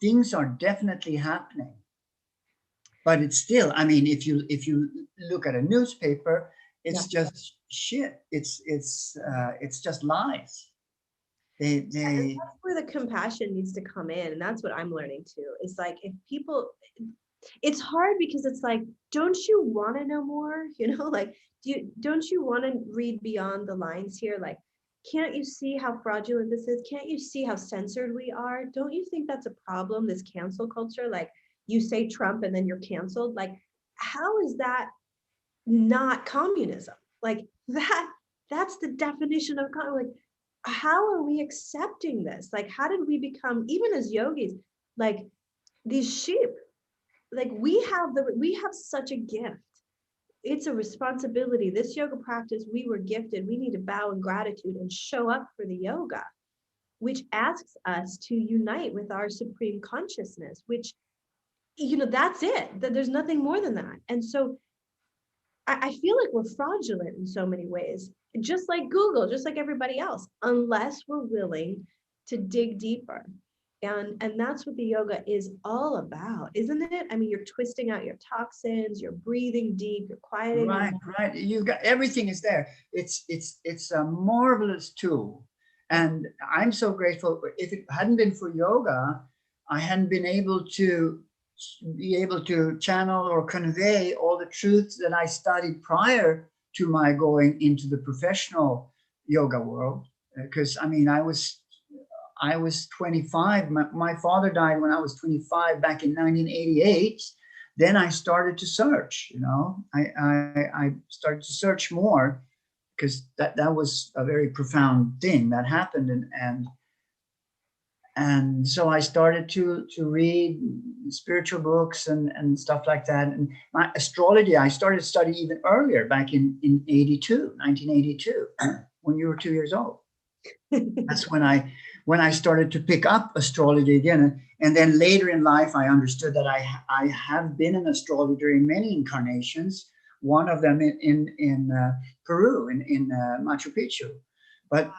things are definitely happening, but it's still. I mean, if you look at a newspaper, it's just shit. It's just lies. They that's where the compassion needs to come in, and that's what I'm learning too. It's like, if people, it's hard because it's like, don't you want to know more? You know, like, don't you want to read beyond the lines here? Like, can't you see how fraudulent this is? Can't you see how censored we are? Don't you think that's a problem, this cancel culture? Like, you say Trump and then you're canceled. Like, how is that not communism? Like, that's the definition of like, how are we accepting this? Like, how did we become, even as yogis, like these sheep? Like, we have such a gift. It's a responsibility. This yoga practice, we were gifted. We need to bow in gratitude and show up for the yoga, which asks us to unite with our supreme consciousness, which, you know, that's it. There's nothing more than that. And so I feel like we're fraudulent in so many ways, just like Google, just like everybody else, unless we're willing to dig deeper. And that's what the yoga is all about, isn't it? I mean, you're twisting out your toxins, you're breathing deep, you're quieting. Right. You got everything is there. It's a marvelous tool, and I'm so grateful. If it hadn't been for yoga, I hadn't been able to channel or convey all the truths that I studied prior to my going into the professional yoga world. Because I mean, I was 25. My father died when I was 25 back in 1988. Then I started to search, you know, I started to search more, because that was a very profound thing that happened. And so I started to read spiritual books and stuff like that. And my astrology, I started studying even earlier, back in 1982, when you were 2 years old. That's when I started to pick up astrology again. And then later in life, I understood that I have been an astrologer in many incarnations, one of them in Peru, in Machu Picchu. But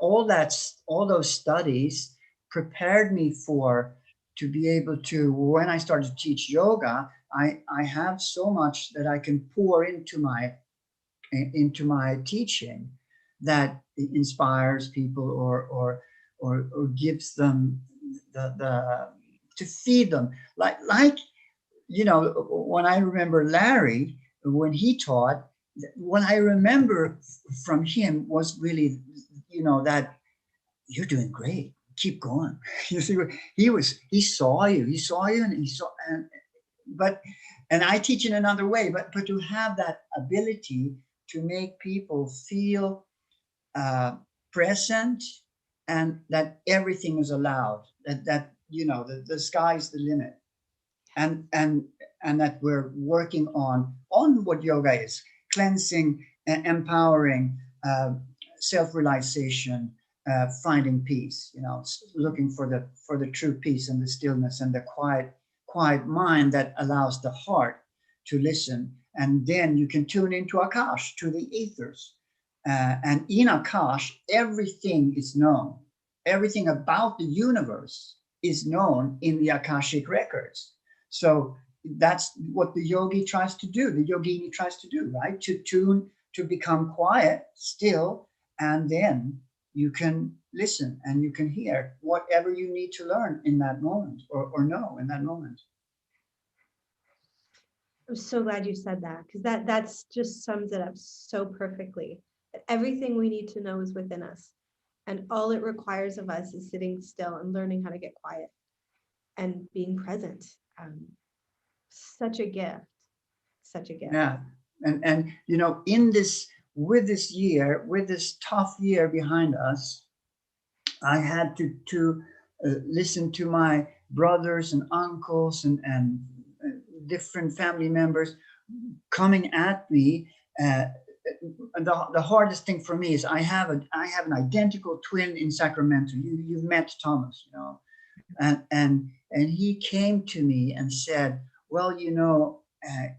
all those studies prepared me to be able to, when I started to teach yoga, I have so much that I can pour into my teaching that inspires people or gives them the to feed them, like you know, when I remember Larry, when he taught, what I remember from him was really, you know, that you're doing great, keep going. You see, he saw you and I teach in another way, but to have that ability to make people feel present, and that everything is allowed, that you know, the sky's the limit, and that we're working on what yoga is: cleansing, empowering, self-realization, finding peace, you know, looking for the true peace and the stillness and the quiet mind that allows the heart to listen. And then you can tune into Akash, to the ethers. And in Akash, everything is known. Everything about the universe is known in the Akashic Records. So that's what the yogi tries to do, the yogini tries to do, right? To tune, to become quiet, still, and then you can listen and you can hear whatever you need to learn in that moment, or know in that moment. I'm so glad you said that, because that's just sums it up so perfectly. Everything we need to know is within us, and all it requires of us is sitting still and learning how to get quiet and being present. Such a gift, such a gift. Yeah, and you know, with this tough year behind us, I had to listen to my brothers and uncles and different family members coming at me, the hardest thing for me is I have an identical twin in Sacramento. You've met Thomas, you know, and he came to me and said, well, you know,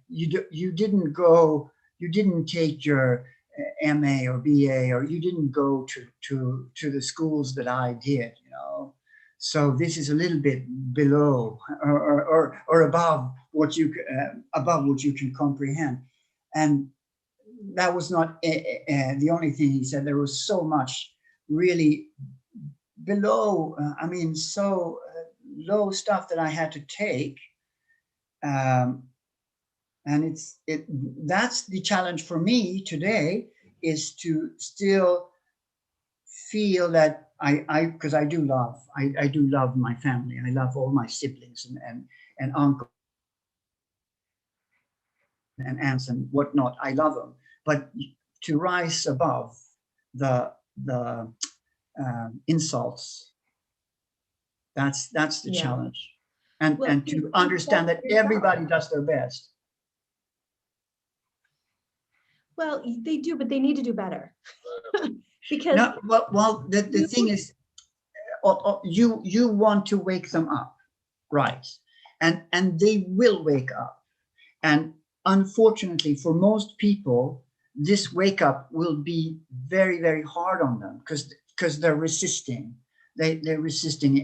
you didn't take your MA or BA, or you didn't go to the schools that I did, you know. So this is a little bit below or above what you can comprehend. And that was not the only thing he said. There was so much really below, so low stuff that I had to take. And that's the challenge for me today, is to still feel that because I do love my family. I love all my siblings and uncles and aunts and whatnot. I love them, but to rise above the insults, that's the challenge, and to understand that everybody does their best. Well, they do, but they need to do better. Because no, well, the thing is, you want to wake them up, right? And they will wake up. And unfortunately, for most people, this wake up will be very, very hard on them because they're resisting. They're resisting,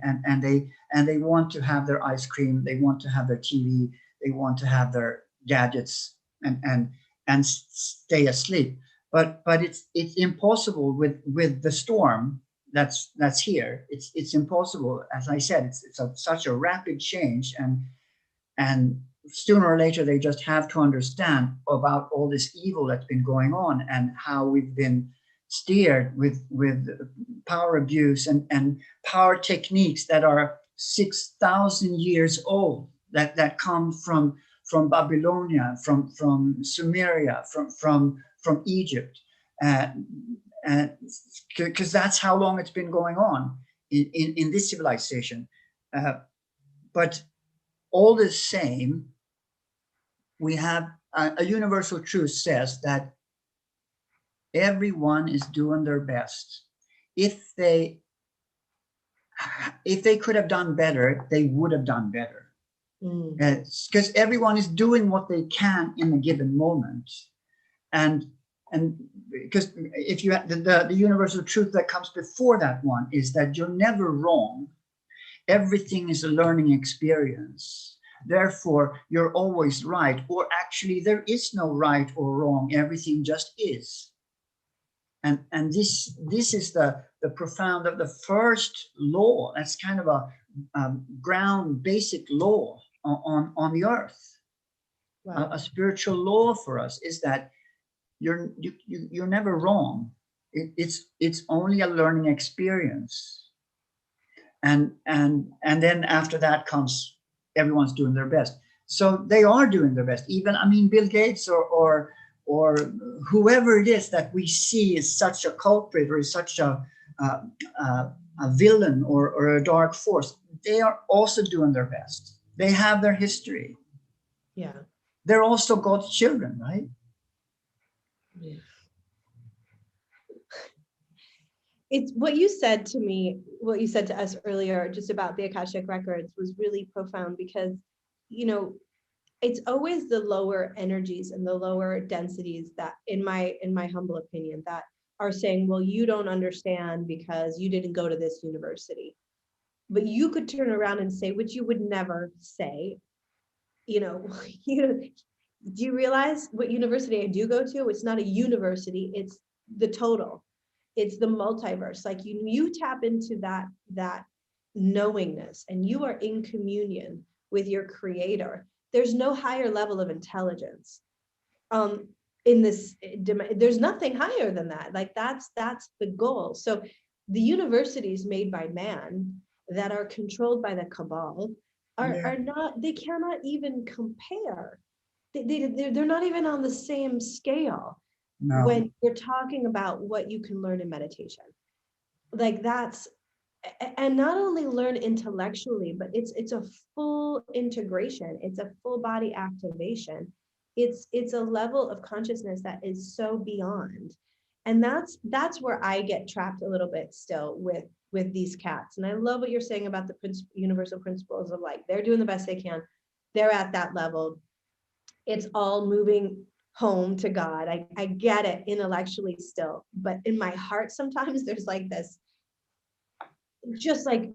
and they want to have their ice cream. They want to have their TV. They want to have their gadgets and stay asleep. But it's impossible with the storm that's here. It's impossible. As I said, it's such a rapid change, and sooner or later they just have to understand about all this evil that's been going on and how we've been steered with power abuse and power techniques that are 6,000 years old, that come from Babylonia, from Sumeria, from Egypt, because that's how long it's been going on in this civilization. But all the same, we have a universal truth says that everyone is doing their best. If they could have done better, they would have done better. Because everyone is doing what they can in a given moment, and because if you the universal truth that comes before that one is that you're never wrong. Everything is a learning experience. Therefore, you're always right, or actually there is no right or wrong. Everything just is. And this is the profound of the first law. That's kind of a ground basic law on the earth. Wow. A spiritual law for us is that you're never wrong. It's only a learning experience. And then after that comes everyone's doing their best. So they are doing their best. Even, Bill Gates or whoever it is that we see is such a culprit or is such a villain or a dark force, they are also doing their best. They have their history. Yeah. They're also God's children, right? Yeah. It's what you said to me, what you said to us earlier, just about the Akashic Records was really profound because, it's always the lower energies and the lower densities that, in my humble opinion, that are saying, well, you don't understand because you didn't go to this university. But you could turn around and say, which you would never say, do you realize what university I do go to? It's not a university, it's the total. It's the multiverse. Like you tap into that knowingness and you are in communion with your creator. There's no higher level of intelligence in this. There's nothing higher than that. Like that's the goal. So the universities made by man that are controlled by the Cabal are not, they cannot even compare. They're not even on the same scale. No. When you're talking about what you can learn in meditation. Like that's, and not only learn intellectually, but it's a full integration. It's a full body activation it's a level of consciousness that is so beyond. And that's where I get trapped a little bit still with these cats. And I love what you're saying about the universal principles of like, they're doing the best they can. They're at that level. It's all moving home to God. I get it intellectually still, but in my heart, sometimes there's like this, just like,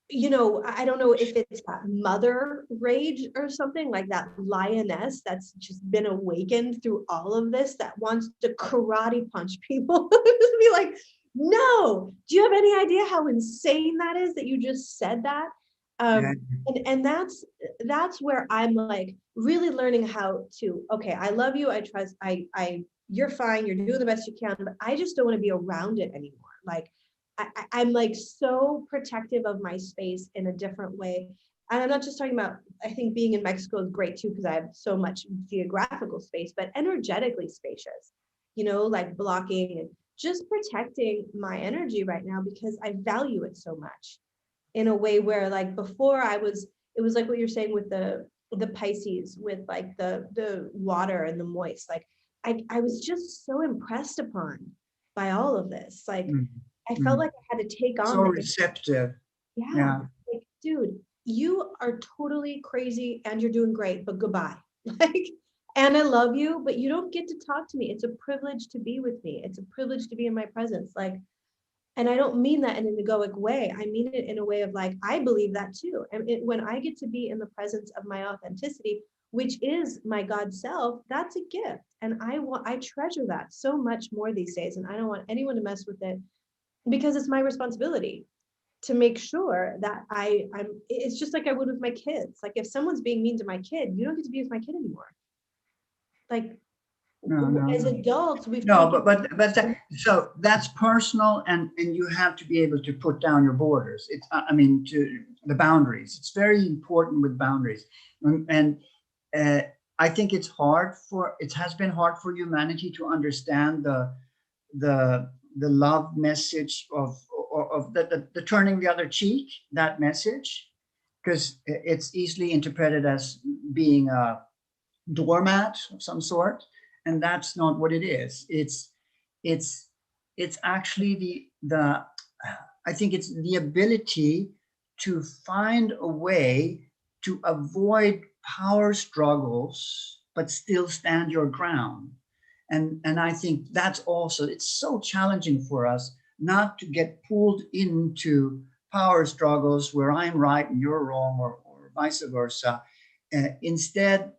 you know, I don't know if it's that mother rage or something, like that lioness that's just been awakened through all of this, that wants to karate punch people. Just be like, no, do you have any idea how insane that is that you just said that? Yeah. And that's where I'm like really learning how to, okay, I love you, I trust, you're fine, you're doing the best you can, but I just don't want to be around it anymore. Like, I'm like so protective of my space in a different way. And I'm not just talking about, I think being in Mexico is great too, because I have so much geographical space, but energetically spacious, you know, like blocking and just protecting my energy right now because I value it so much in a way where like before it was like what you're saying with the Pisces, with like the water and the moist. Like I was just so impressed upon by all of this. Like Mm, I felt mm. like I had to take So on the, receptive. yeah, Yeah. like, dude, you are totally crazy and you're doing great, but goodbye. Like, and I love you, but you don't get to talk to me. It's a privilege to be with me. It's a privilege to be in my presence. Like, and I don't mean that in an egoic way. I mean it in a way of like, I believe that too. And when I get to be in the presence of my authenticity, which is my God self, that's a gift. And I treasure that so much more these days. And I don't want anyone to mess with it because it's my responsibility to make sure that it's just like I would with my kids. Like if someone's being mean to my kid, you don't get to be with my kid anymore. Like No, no, as no. adults, we've No, taken. so that's personal, and you have to be able to put down your borders. It's I mean to the boundaries. It's very important with boundaries, and uh, I think it has been hard for humanity to understand the love message of the turning the other cheek, that message, because it's easily interpreted as being a doormat of some sort, and that's not what it is. It's it's actually the I think it's the ability to find a way to avoid power struggles but still stand your ground. And I think that's also, it's so challenging for us not to get pulled into power struggles where I'm right and you're wrong, or vice versa. Instead,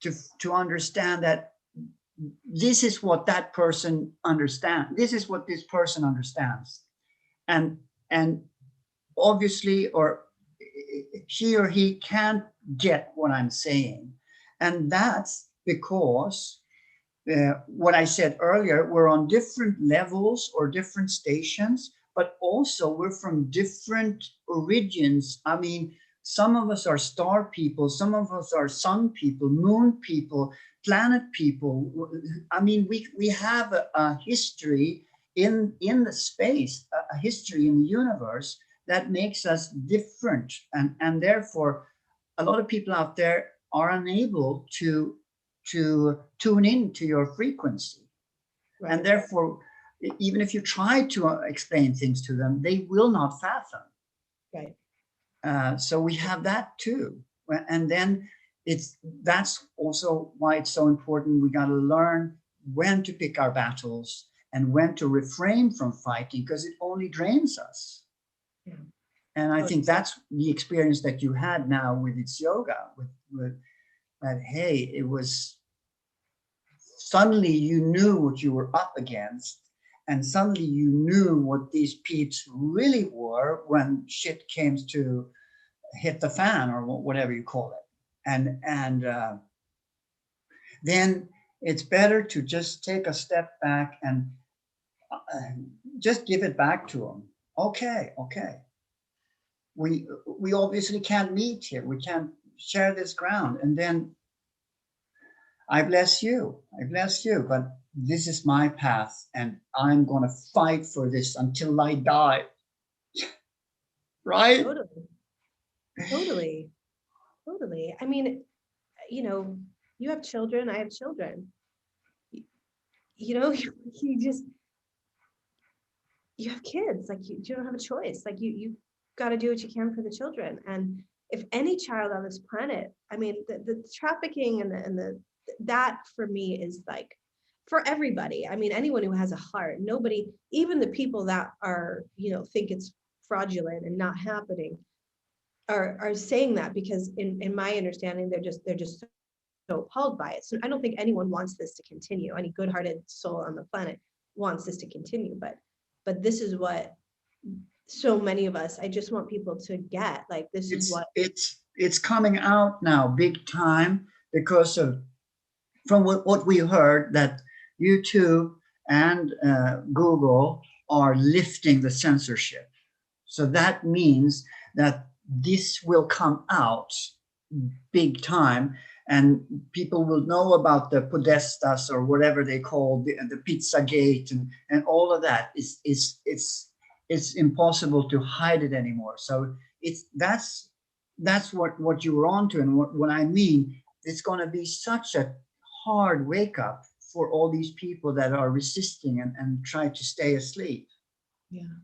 to understand that this is what that person understands, this is what this person understands, and obviously, or she or he can't get what I'm saying, and that's because what I said earlier, we're on different levels or different stations, but also we're from different origins. I mean, some of us are star people, some of us are sun people, moon people, planet people. I mean, we have a history in the space, a history in the universe that makes us different, and therefore a lot of people out there are unable to tune into your frequency. Right. And therefore, even if you try to explain things to them, they will not fathom. Right. So we have that too. And then that's also why it's so important. We got to learn when to pick our battles and when to refrain from fighting, because it only drains us. Yeah. And I think that's the experience that you had now with its yoga, with that, hey, it was suddenly you knew what you were up against, and suddenly you knew what these peeps really were when shit came to hit the fan, or whatever you call it. And then it's better to just take a step back and just give it back to them. Okay. We obviously can't meet here. We can't share this ground. And then I bless you, but this is my path, and I'm going to fight for this until I die. Right? Totally. I mean, you know, You have children, I have children. You know, you just, you have kids, like you don't have a choice. Like you got to do what you can for the children. And if any child on this planet, I mean, the trafficking and the that for me is like for everybody. I mean, anyone who has a heart, nobody, even the people that are, you know, think it's fraudulent and not happening are saying that because in my understanding, they're just so appalled by it. So I don't think anyone wants this to continue. Any good-hearted soul on the planet wants this to continue, but this is what so many of us, I just want people to get, like, this is what it's coming out now big time because of from what we heard that YouTube and Google are lifting the censorship. So that means that this will come out big time and people will know about the podestas or whatever they call the pizza gate and all of that. It's impossible to hide it anymore. So that's what you were onto. And what I mean, it's going to be such a hard wake up for all these people that are resisting and try to stay asleep. yeah,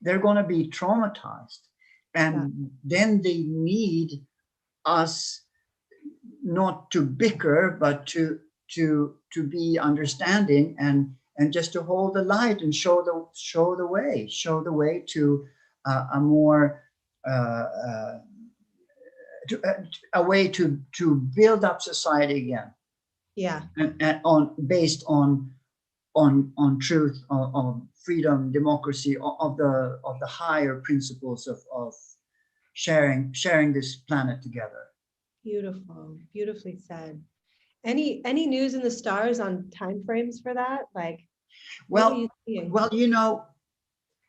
They're gonna be traumatized, and then they need us not to bicker, but to be understanding and just to hold the light and show the way to a more a way to build up society again. yeah, And based on truth, on freedom, democracy, of the higher principles of sharing this planet together. beautiful, beautifully said. Any news in the stars on timeframes for that? Like, what are you seeing? Well, you know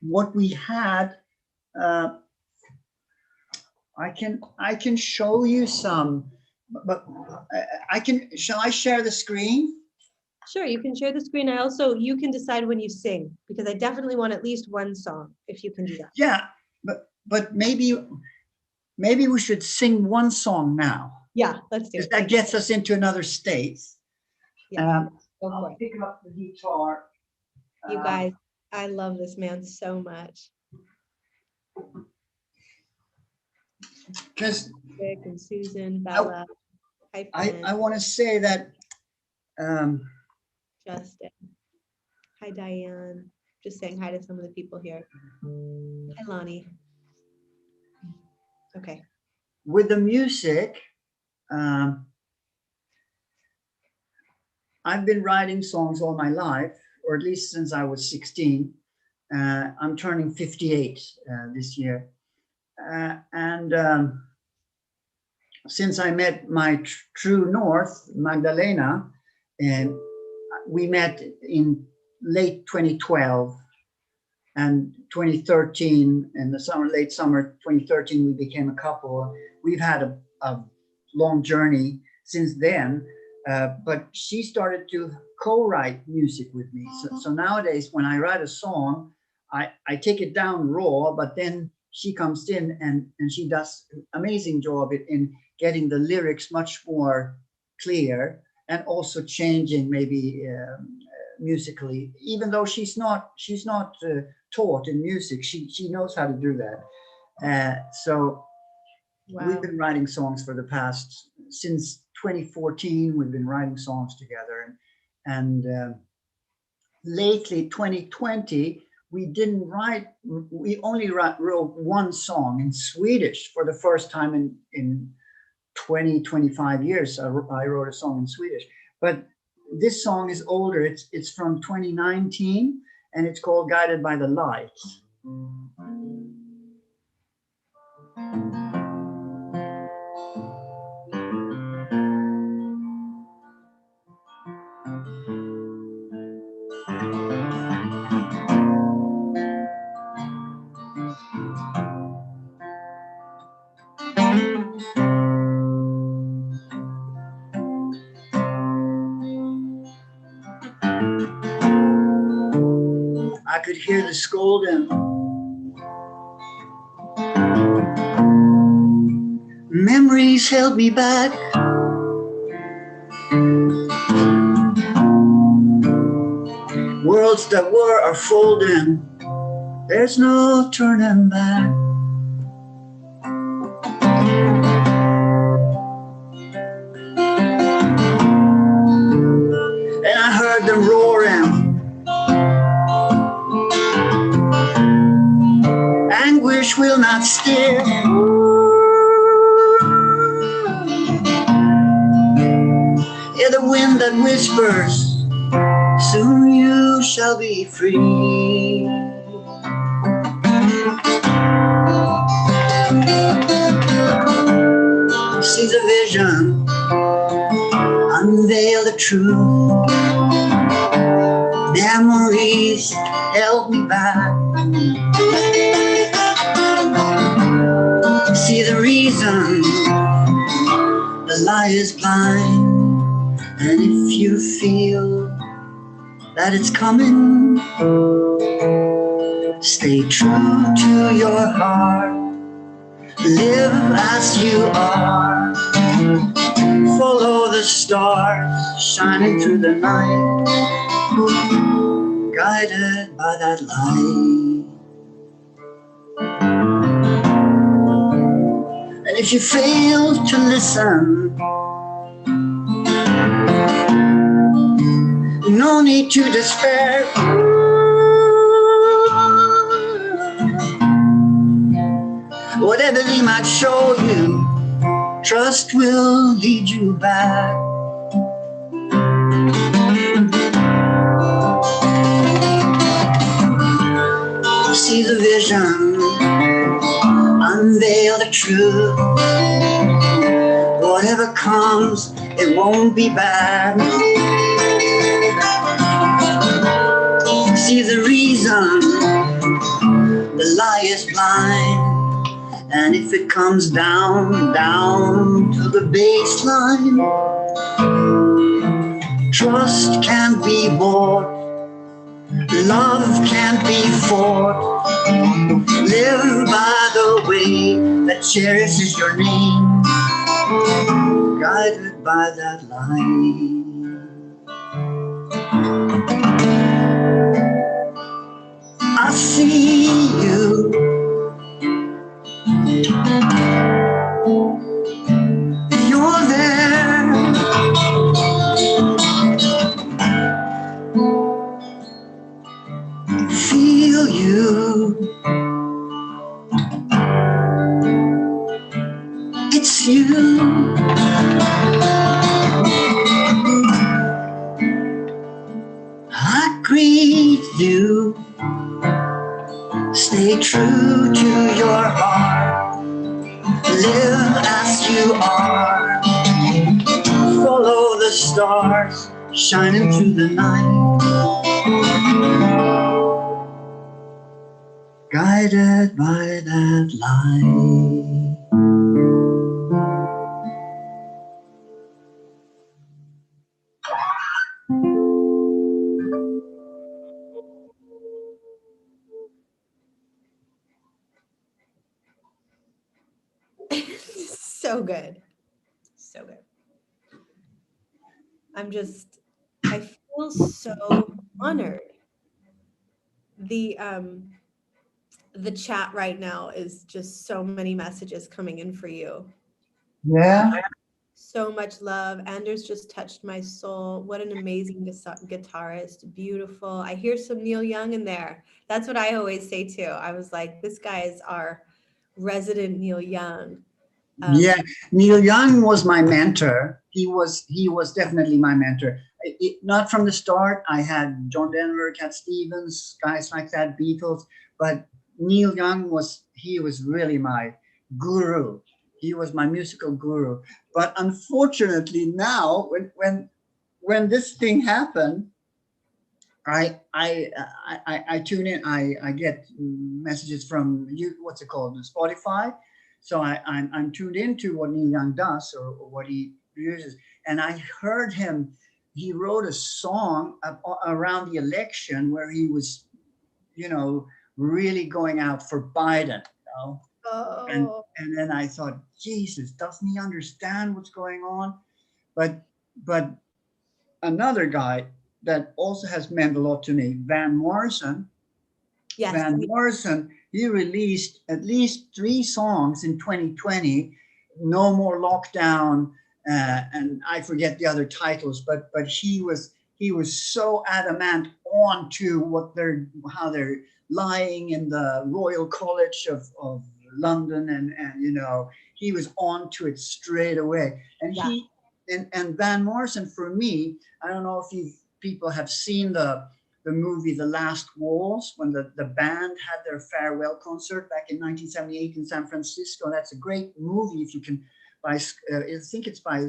what we had. I can show you some, but I can. Shall I share the screen? Sure, you can share the screen. You can decide when you sing, because I definitely want at least one song, if you can do that. Yeah, but maybe we should sing one song now. Yeah, let's do it. That gets us into another state. Yeah, go for I'll it. pick up the guitar. You guys, I love this man so much. Because Rick and Susan, Bella, I want to say that Justin. Hi, Diane. Just saying hi to some of the people here. Hi, Lonnie. Okay. with the music, I've been writing songs all my life, or at least since I was 16. I'm turning 58 this year. And since I met my true north, Magdalena, and we met in late 2012 and 2013, in the late summer 2013, we became a couple. We've had a long journey since then, but she started to co-write music with me. So nowadays, when I write a song, I take it down raw, but then she comes in and she does an amazing job in getting the lyrics much more clear and also changing maybe musically, even though she's not taught in music, she knows how to do that. So Wow. We've been writing songs for the past, since 2014, we've been writing songs together. And lately, 2020, we only wrote one song in Swedish for the first time in 20, 25 years. I wrote a song in Swedish, but this song is older. It's from 2019 and it's called Guided by the Light. I could hear the scolding. Memories held me back. clothes that were are folding. There's no turning back. And I heard them roaring. Anguish will not steer. Yeah, the wind that whispers, soon you shall be free. See the vision, unveil the truth. Memories held me back. See the reason, the lie is blind. And if you feel that it's coming, stay true to your heart. Live as you are. Follow the stars shining through the night, guided by that light. And if you fail to listen, no need to despair. Whatever they might show you, trust will lead you back. See the vision, unveil the truth. Whatever comes, it won't be bad. See the reason, the lie is blind. And if it comes down, down to the baseline, trust can't be bought, love can't be fought. Live by the way that cherishes your name, guided by that light. I see you. You're there. Feel you. It's you. I greet you. Stay true to your heart. Live as you are. Follow the stars shining through the night, guided by that light. So good. So good. I feel so honored. The chat right now is just so many messages coming in for you. Yeah. So much love. Anders just touched my soul. What an amazing guitarist. Beautiful. I hear some Neil Young in there. That's what I always say too. I was like, this guy is our resident Neil Young. Yeah, Neil Young was my mentor. He was definitely my mentor. Not from the start. I had John Denver, Cat Stevens, guys like that, Beatles. But Neil Young was really my guru. He was my musical guru. But unfortunately, now when this thing happened, I tune in. I get messages from you. What's it called? Spotify. So I'm tuned into what Neil Young does or what he uses. And I heard him. He wrote a song around the election where he was, really going out for Biden. And Oh. then I thought, Jesus, doesn't he understand what's going on? But another guy that also has meant a lot to me, Van Morrison. Yes. Van Morrison, he released at least 3 songs in 2020, No More Lockdown, and I forget the other titles, but he was so adamant on to how they're lying in the Royal College of London, and you know, he was on to it straight away. And Yeah. and Van Morrison, for me, I don't know if people have seen the movie The Last Waltz, when the band had their farewell concert back in 1978 in San Francisco. That's a great movie. If you can buy, I think it's by,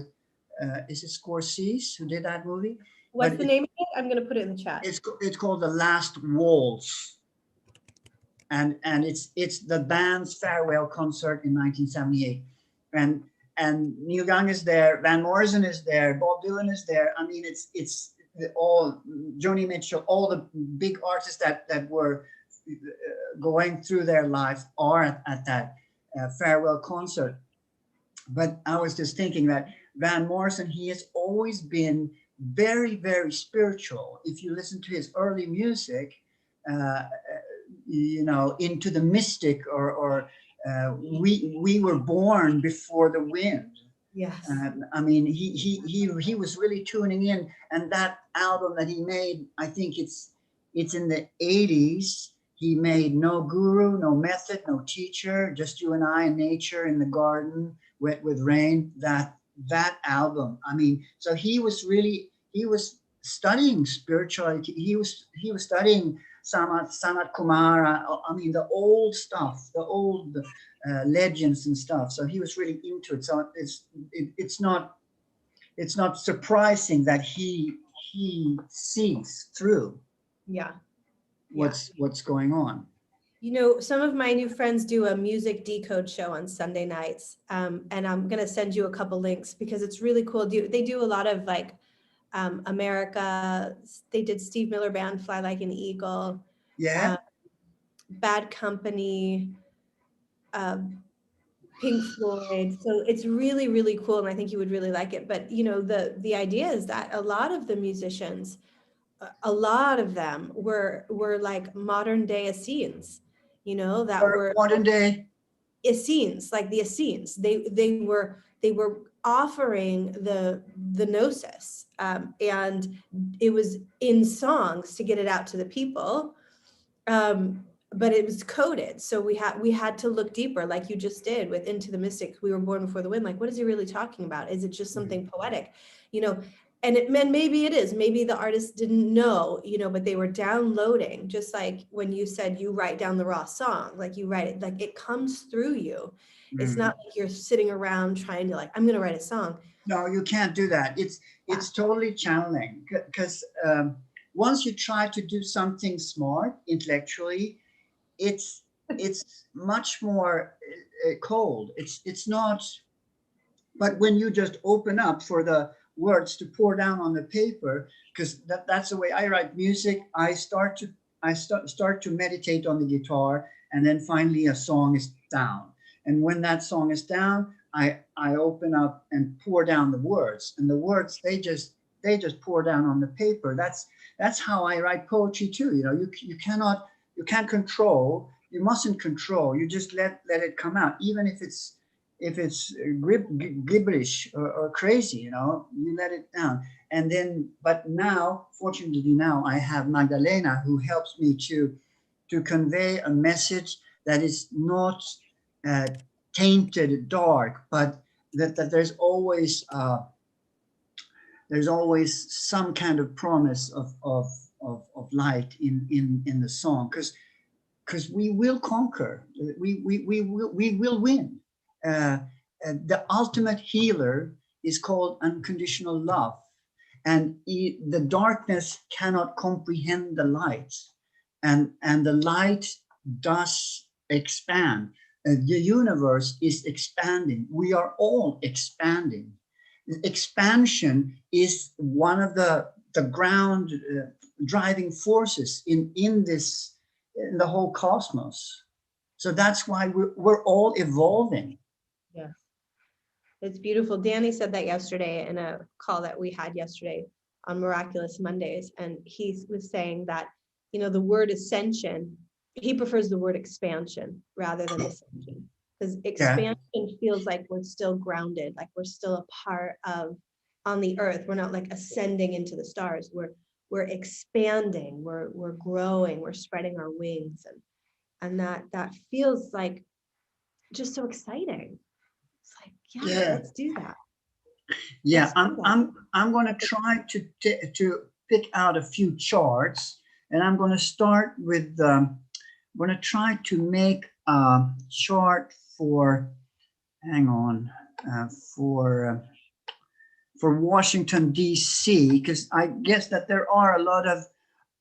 is it Scorsese who did that movie? What's the name of it? I'm going to put it in the chat. It's called The Last Waltz. And it's the band's farewell concert in 1978. And Neil Young is there, Van Morrison is there, Bob Dylan is there. I mean, it's all Joni Mitchell, all the big artists that were going through their life are at that farewell concert. But I was just thinking that Van Morrison, he has always been very, very spiritual. If you listen to his early music, you know, into the mystic, or we were born before the wind. Yes. I mean, he was really tuning in, and that album that he made, I think it's in the 80s. He made No Guru, No Method, No Teacher, Just You and I in Nature, in the Garden, Wet with Rain. That album. I mean, so he was studying spirituality. He was studying Sanat Kumara. I mean, the old stuff, the old legends and stuff. So he was really into it. So it's not surprising that he sees through. Yeah. What's going on. You know, some of my new friends do a music decode show on Sunday nights, and I'm going to send you a couple links because it's really cool. They do a lot of like America. They did Steve Miller Band, Fly Like an Eagle. Yeah. Bad Company, Pink Floyd. So it's really, really cool, and I think you would really like it. But you know, the idea is that a lot of the musicians, a lot of them were like modern day Essenes, you know, that were modern day Essenes, like the Essenes. They were offering the gnosis, and it was in songs to get it out to the people. But it was coded, so we had to look deeper, like you just did with Into the Mystic, We Were Born Before the Wind. Like, what is he really talking about? Is it just something poetic, you know? And maybe it is, maybe the artist didn't know, you know, but they were downloading, just like when you said you write down the raw song, like you write it, like it comes through you. It's not like you're sitting around trying to like, I'm going to write a song. No, you can't do that. It's totally channeling, because once you try to do something smart intellectually, it's much more cold. It's not. But when you just open up for the words to pour down on the paper, because that's the way I write music. I start to meditate on the guitar, and then finally a song is down. And when that song is down, I open up and pour down the words, and the words they just pour down on the paper. That's how I write poetry too. You know, you can't control. You mustn't control. You just let it come out, even if it's gibberish or crazy. You know, you let it down. And then, but now, fortunately, now I have Magdalena, who helps me to convey a message that is not tainted dark, but that there's always some kind of promise of light in the song, because we will conquer. We will win. The ultimate healer is called unconditional love, and the darkness cannot comprehend the light, and the light does expand. The universe is expanding. We are all expanding. Expansion is one of the ground driving forces in the whole cosmos. So that's why we're all evolving. Yeah, it's beautiful. Danny said that yesterday in a call that we had yesterday on Miraculous Mondays, and he was saying that, you know, the word ascension, he prefers the word expansion rather than ascension, because Yeah. expansion feels like we're still grounded, like we're still a part of on the earth. We're not like ascending into the stars. We're expanding, we're growing, we're spreading our wings, and that feels like just so exciting. It's like, yeah, Yeah. let's do that. Yeah, Let's do that. I'm going to try to pick out a few charts, and I'm going to start with I'm going to try to make a chart for, hang on, for Washington D.C., because I guess that there are a lot of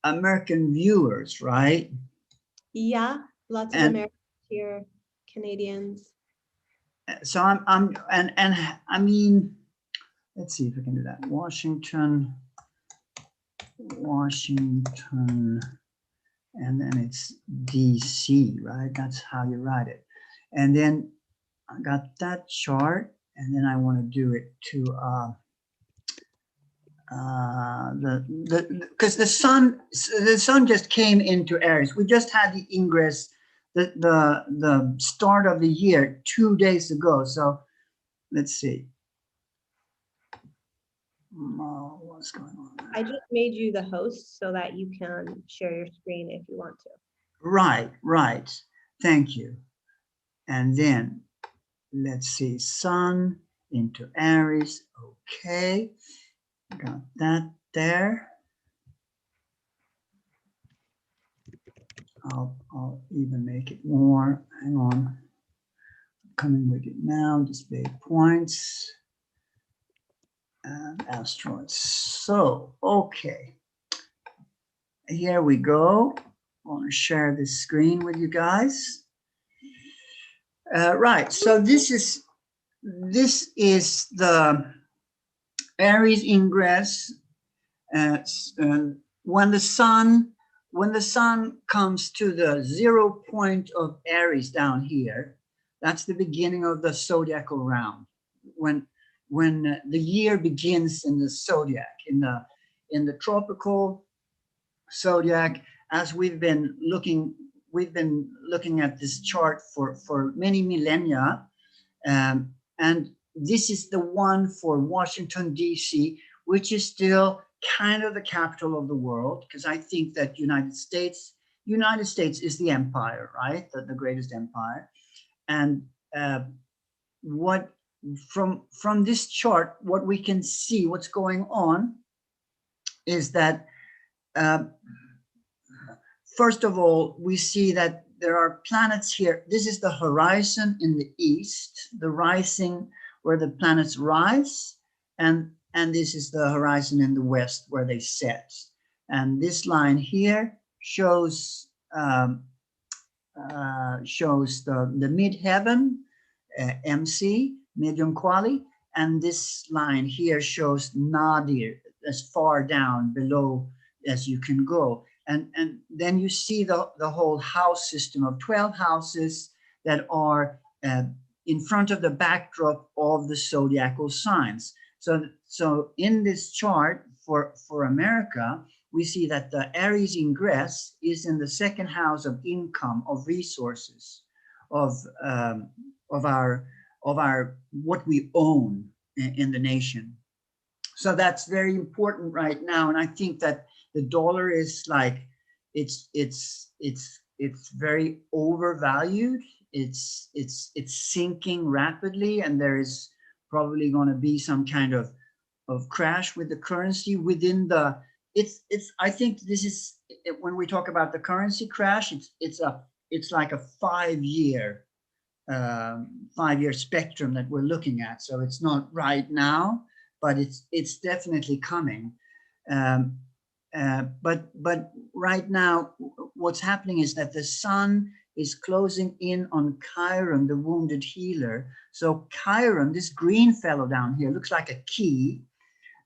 American viewers, right? Yeah, lots of And Americans here, Canadians. so and I mean, let's see if I can do that. Washington, and then it's DC, right? That's how you write it. And then I got that chart, and then I want to do it to because the sun just came into Aries. We just had the ingress, the start of the year 2 days ago. So let's see. Oh, what's going on there? I just made you the host so that you can share your screen if you want to. Right. Thank you. And then let's see, Sun into Aries. Okay, got that there. I'll even make it more. Hang on. Coming with it now. Display points and asteroids. So, okay. Here we go. I want to share this screen with you guys. Right. So this is the Aries ingress. When the sun comes to the 0 point of Aries down here, that's the beginning of the zodiacal round. When the year begins in the zodiac, in the tropical zodiac, as we've been looking at this chart for many millennia, and this is the one for Washington D.C., which is still kind of the capital of the world, because I think that United States is the empire, right? The greatest empire. And what from this chart, what we can see, what's going on, is that first of all, we see that there are planets here. This is the horizon in the east, the rising where the planets rise, and this is the horizon in the west where they set. And this line here shows the midheaven, MC, medium quali, and this line here shows nadir, as far down below as you can go. And then you see the whole house system of 12 houses that are in front of the backdrop of the zodiacal signs. So in this chart for America, we see that the Aries ingress is in the second house of income, of resources, of our what we own in the nation. So that's very important right now, and I think that the dollar is like it's very overvalued. It's sinking rapidly, and there is probably going to be some kind of crash with the currency within the. I think this is when we talk about the currency crash. It's like a 5-year spectrum that we're looking at. So it's not right now, but it's definitely coming. But right now, what's happening is that the sun is closing in on Chiron, the wounded healer. So Chiron, this green fellow down here, looks like a key.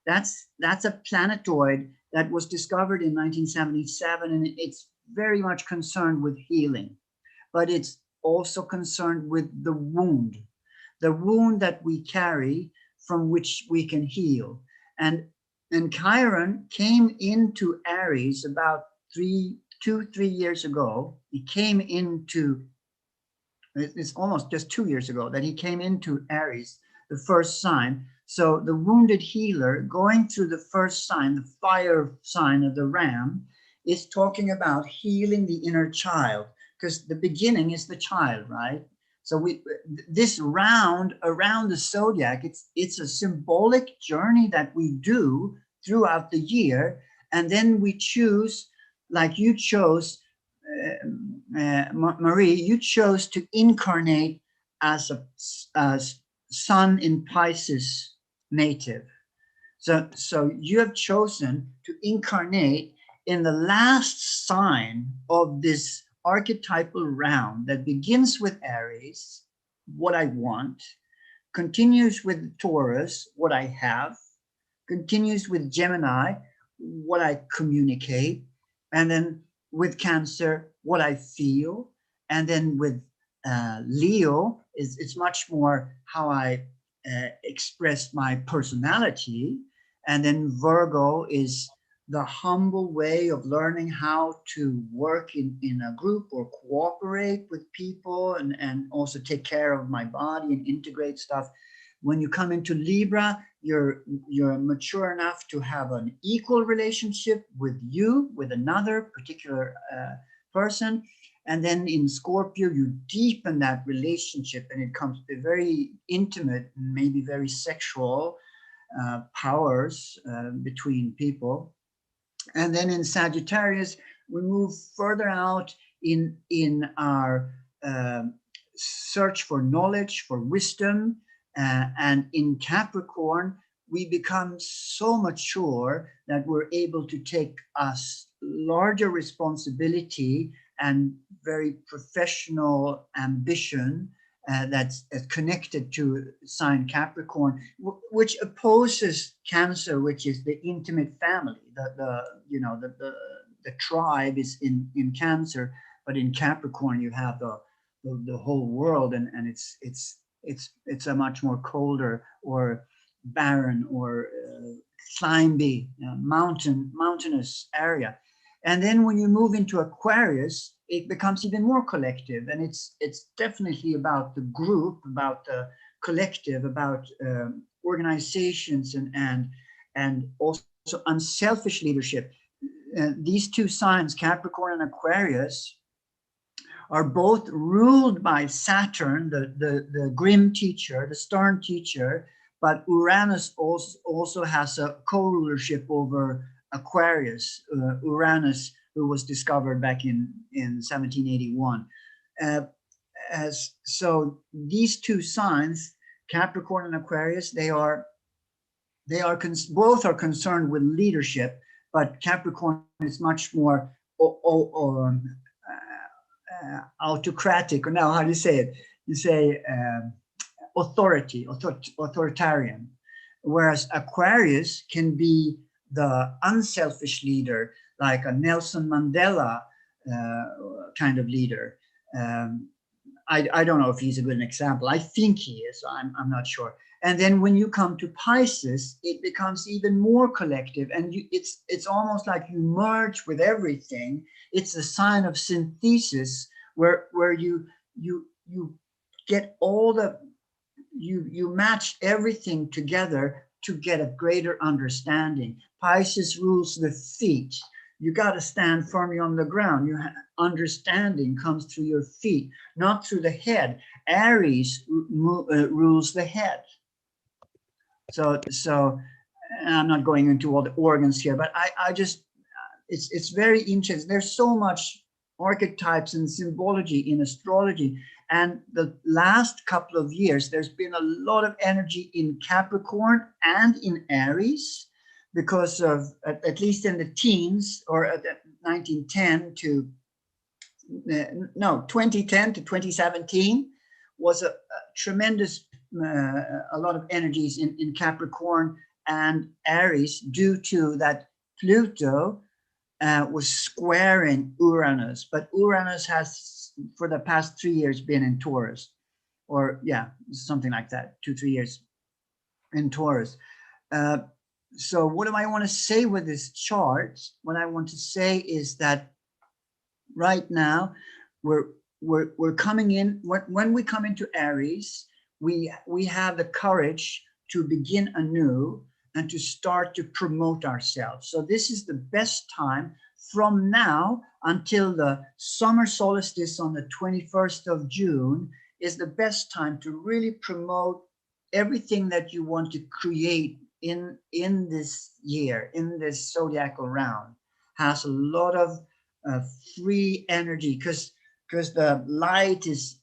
That's a planetoid that was discovered in 1977, and it's very much concerned with healing, but it's also concerned with the wound that we carry, from which we can heal. And And Chiron came into Aries about 3 years ago. He came into, it's almost just 2 years ago that he came into Aries, the first sign. So the wounded healer going through the first sign, the fire sign of the ram, is talking about healing the inner child, because the beginning is the child, right? So this round around the zodiac, it's a symbolic journey that we do throughout the year, and then we choose, like you chose, Marie, you chose to incarnate as a sun in Pisces native. So you have chosen to incarnate in the last sign of this archetypal round that begins with Aries, what I want, continues with Taurus, what I have, continues with Gemini, what I communicate, and then with Cancer, what I feel, and then with Leo, it's much more how I express my personality, and then Virgo is the humble way of learning how to work in a group or cooperate with people, and also take care of my body and integrate stuff. When you come into Libra, you're mature enough to have an equal relationship with another particular person. And then in Scorpio, you deepen that relationship, and it comes to very intimate, maybe very sexual powers between people. And then in Sagittarius, we move further out in our search for knowledge, for wisdom. And in Capricorn, we become so mature that we're able to take us larger responsibility and very professional ambition that's connected to sign Capricorn, which opposes Cancer, which is the intimate family. The tribe is in Cancer, but in Capricorn you have the whole world, and it's a much more colder or barren or climby, mountainous area. And then when you move into Aquarius, it becomes even more collective, and it's definitely about the group, about the collective, about organizations, and also unselfish leadership. These two signs, Capricorn and Aquarius, are both ruled by Saturn, the grim teacher, the stern teacher, but Uranus also has a co-rulership over Aquarius, Uranus, who was discovered back in 1781. So these two signs, Capricorn and Aquarius, both are concerned with leadership, but Capricorn is much more autocratic, or now how do you say it? You say authoritarian, whereas Aquarius can be the unselfish leader, like a Nelson Mandela kind of leader. I don't know if he's a good example. I think he is. I'm not sure. And then when you come to Pisces, it becomes even more collective, and it's almost like you merge with everything. It's a sign of synthesis, where you get all you match everything together to get a greater understanding. Pisces rules the feet. You got to stand firmly on the ground. Understanding comes through your feet, not through the head. Aries rules the head. So I'm not going into all the organs here, but I just, it's very interesting. There's so much archetypes and symbology in astrology. And the last couple of years, there's been a lot of energy in Capricorn and in Aries, because of, at least in the teens, or 2010 to 2017 was a tremendous, a lot of energies in Capricorn and Aries, due to that Pluto was squaring Uranus, but Uranus has for the past 3 years been in Taurus, or something like that, 2-3 years in Taurus. So what do I want to say with this chart? What I want to say is that right now we're coming in, when we come into Aries, we have the courage to begin anew and to start to promote ourselves. So this is the best time from now until the summer solstice on the 21st of June is the best time to really promote everything that you want to create in this year, in this zodiacal round. Has a lot of uh, free energy, because the light is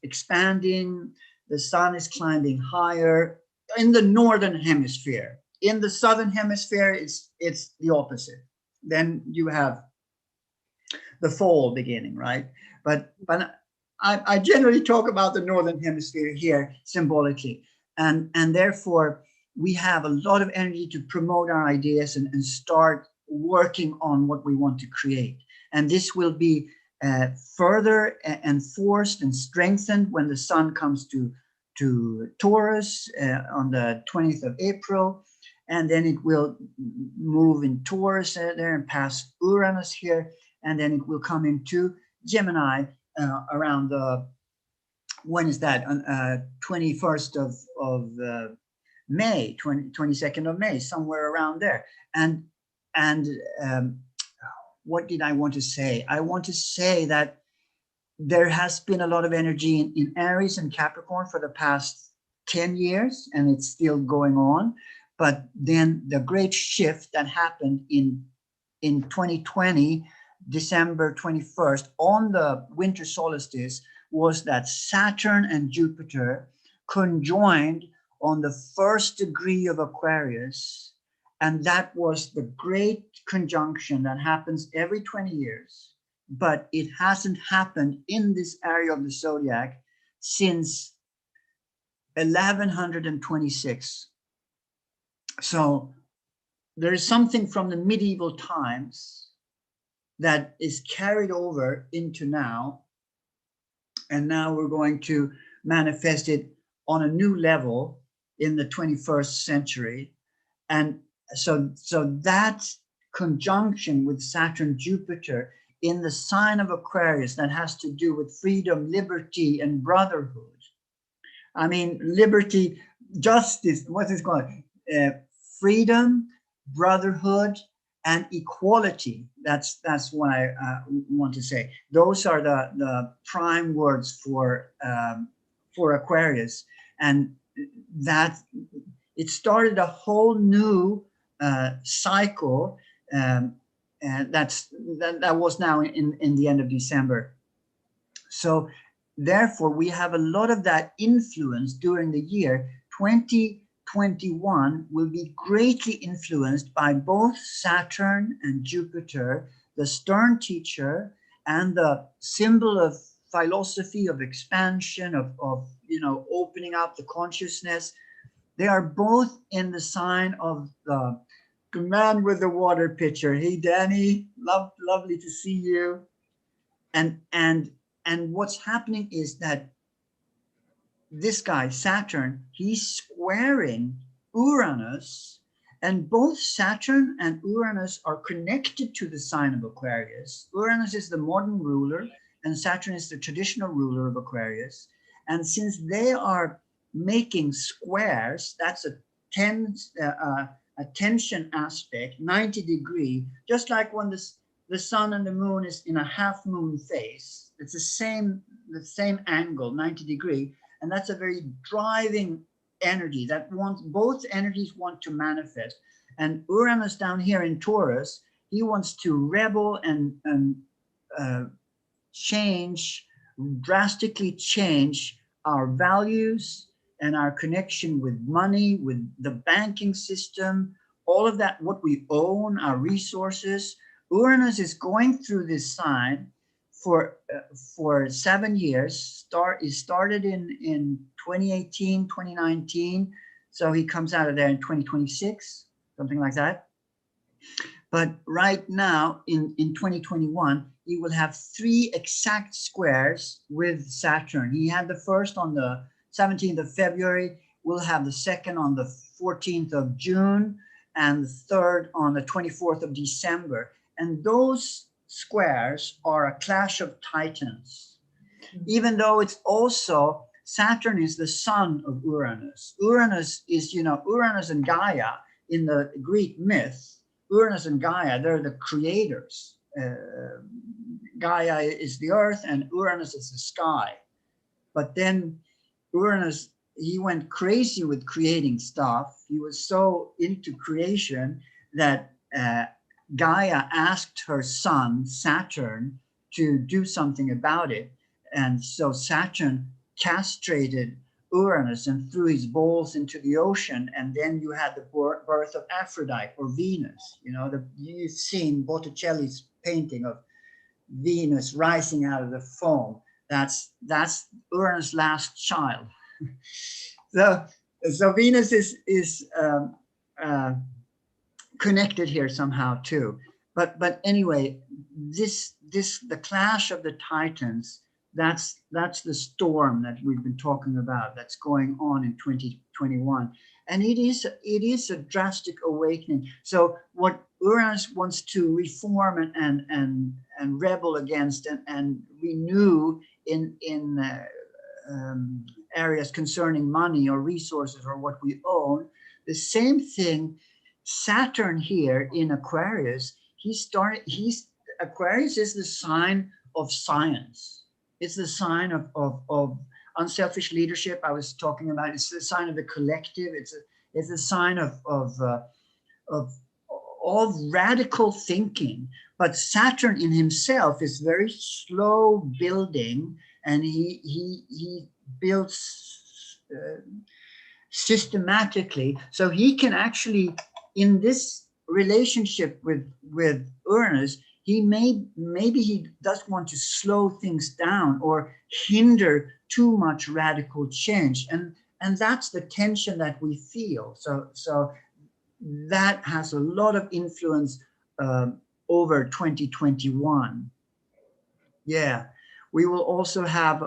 expanding, the sun is climbing higher in the northern hemisphere. In the southern hemisphere, it's the opposite. Then you have the fall beginning, right? But I generally talk about the northern hemisphere here symbolically, and therefore we have a lot of energy to promote our ideas and start working on what we want to create. And this will be further enforced and strengthened when the sun comes to Taurus on the 20th of April. And then it will move in Taurus there and pass Uranus here. And then it will come into Gemini around the, when is that? 21st of May, 22nd of May, somewhere around there. And what did I want to say? I want to say that there has been a lot of energy in Aries and Capricorn for the past 10 years, and it's still going on. But then the great shift that happened in 2020, December 21st, on the winter solstice, was that Saturn and Jupiter conjoined on the first degree of Aquarius. And that was the great conjunction that happens every 20 years. But it hasn't happened in this area of the zodiac since 1126. So there is something from the medieval times that is carried over into now. And now we're going to manifest it on a new level in the 21st century. And so that conjunction with Saturn, Jupiter in the sign of Aquarius, that has to do with freedom, liberty, and brotherhood. I mean, liberty, justice, what is it called? Freedom, brotherhood, and equality. That's what I want to say. Those are the prime words for Aquarius, and that it started a whole new cycle, and that was now in the end of December. So therefore, we have a lot of that influence during the year. 2021 will be greatly influenced by both Saturn and Jupiter, the stern teacher and the symbol of philosophy, of expansion, of opening up the consciousness. They are both in the sign of the man with the water pitcher. Hey, Danny, lovely to see you. And what's happening is that this guy, Saturn, he's squaring Uranus, and both Saturn and Uranus are connected to the sign of Aquarius. Uranus is the modern ruler, and Saturn is the traditional ruler of Aquarius. And since they are making squares, that's a tension aspect, 90 degree, just like when the sun and the moon is in a half moon phase. It's the same angle, 90 degree. And that's a very driving energy that both energies want to manifest. And Uranus down here in Taurus, he wants to rebel and drastically change our values and our connection with money, with the banking system, all of that, what we own, our resources. Uranus is going through this sign for 7 years. It started in 2018, 2019. So he comes out of there in 2026, something like that. But right now in 2021, he will have 3 exact squares with Saturn. He had the first on the 17th of February We'll have the second on the 14th of June and the third on the 24th of December. And those squares are a clash of titans, even though it's also, Saturn is the son of Uranus. Uranus is, you know, Uranus and Gaia in the Greek myth, Uranus and Gaia, they're the creators. Gaia is the earth and Uranus is the sky. But then Uranus, he went crazy with creating stuff. He was so into creation that Gaia asked her son, Saturn, to do something about it. And so Saturn castrated Uranus and threw his balls into the ocean. And then you had the birth of Aphrodite or Venus. You know, you've seen Botticelli's painting of Venus rising out of the foam. That's Uranus' last child. So Venus is connected here somehow too. But anyway, the clash of the titans, that's the storm that we've been talking about that's going on in 2021. And it is a drastic awakening. So what Uranus wants to reform and rebel against and renew in areas concerning money or resources or what we own, the same thing. Saturn here in Aquarius, Aquarius is the sign of science. It's the sign of unselfish leadership I was talking about. It's the sign of the collective. It's a sign of radical thinking. But Saturn in himself is very slow building, and he builds systematically. So he can actually, in this relationship with Uranus, maybe he doesn't want to slow things down or hinder too much radical change, and that's the tension that we feel. So that has a lot of influence over 2021. Yeah, we will also have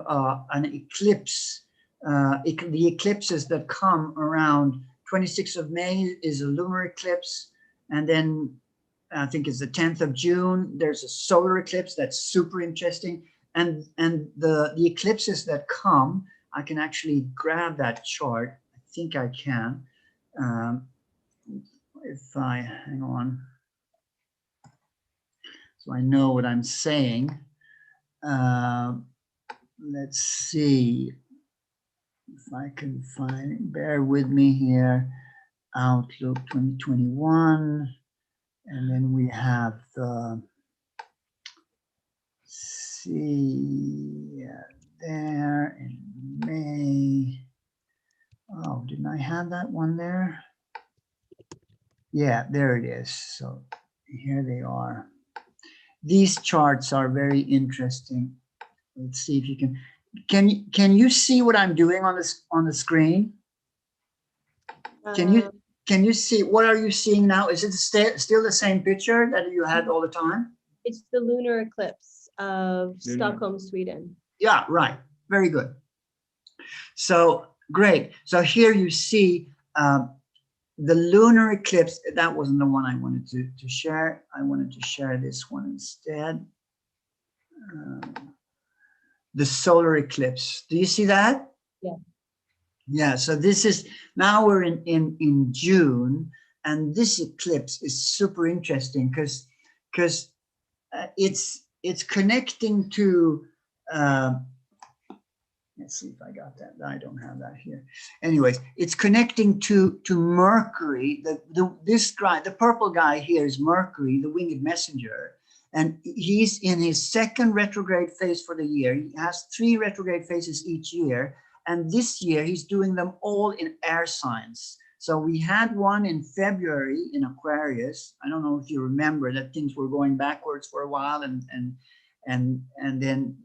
an eclipse. The eclipses that come around 26th of May is a lunar eclipse, and then I think it's the 10th of June. There's a solar eclipse that's super interesting, and the eclipses that come, I can actually grab that chart. I think I can. If I hang on, so I know what I'm saying. Let's see if I can find it. Bear with me here. Outlook 2021. And then we have the, see, there in May. Oh, didn't I have that one there? Yeah, there it is. So here they are. These charts are very interesting. Let's see if you can you see what I'm doing on the screen? Can you see, what are you seeing now? Is it still the same picture that you had all the time? It's the lunar eclipse of Stockholm, Sweden. Yeah, right. Very good. So great. So here you see the lunar eclipse. That wasn't the one I wanted to share. I wanted to share this one instead. The solar eclipse. Do you see that? Yeah. Yeah, so this is, now we're in June, and this eclipse is super interesting because it's connecting to, let's see if I got that. I don't have that here. Anyways, it's connecting to Mercury. This guy, the purple guy here is Mercury, the winged messenger. And he's in his second retrograde phase for the year. He has 3 retrograde phases each year. And this year he's doing them all in air signs. So we had one in February in Aquarius. I don't know if you remember that things were going backwards for a while, and then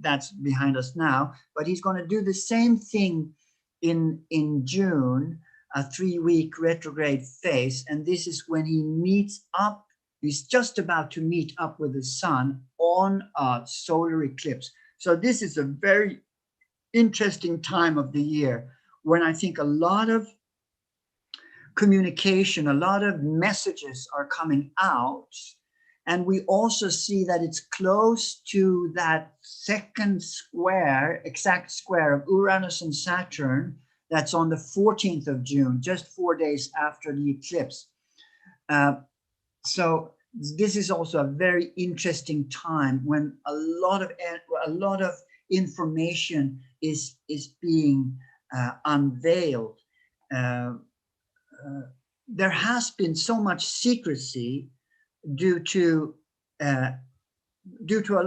that's behind us now. But he's going to do the same thing in June, a 3-week retrograde phase. And this is when he meets up. He's just about to meet up with the sun on a solar eclipse. So this is a very interesting time of the year when I think a lot of communication, a lot of messages are coming out. And we also see that it's close to that second square, exact square of Uranus and Saturn. That's on the 14th of June, just 4 days after the eclipse. So this is also a very interesting time when a lot of information is being unveiled. There has been so much secrecy due to a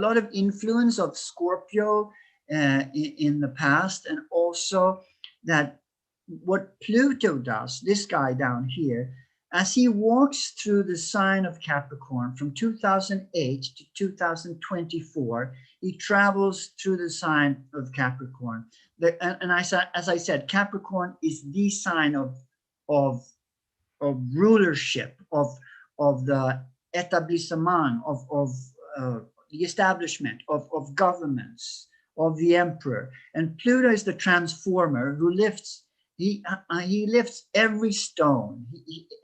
lot of influence of Scorpio in the past, and also that what Pluto does, this guy down here, as he walks through the sign of Capricorn from 2008 to 2024, he travels through the sign of Capricorn. And as I said, Capricorn is the sign of rulership, of the établissement, of the establishment, of governments, of the emperor. And Pluto is the transformer who lifts. He lifts every stone.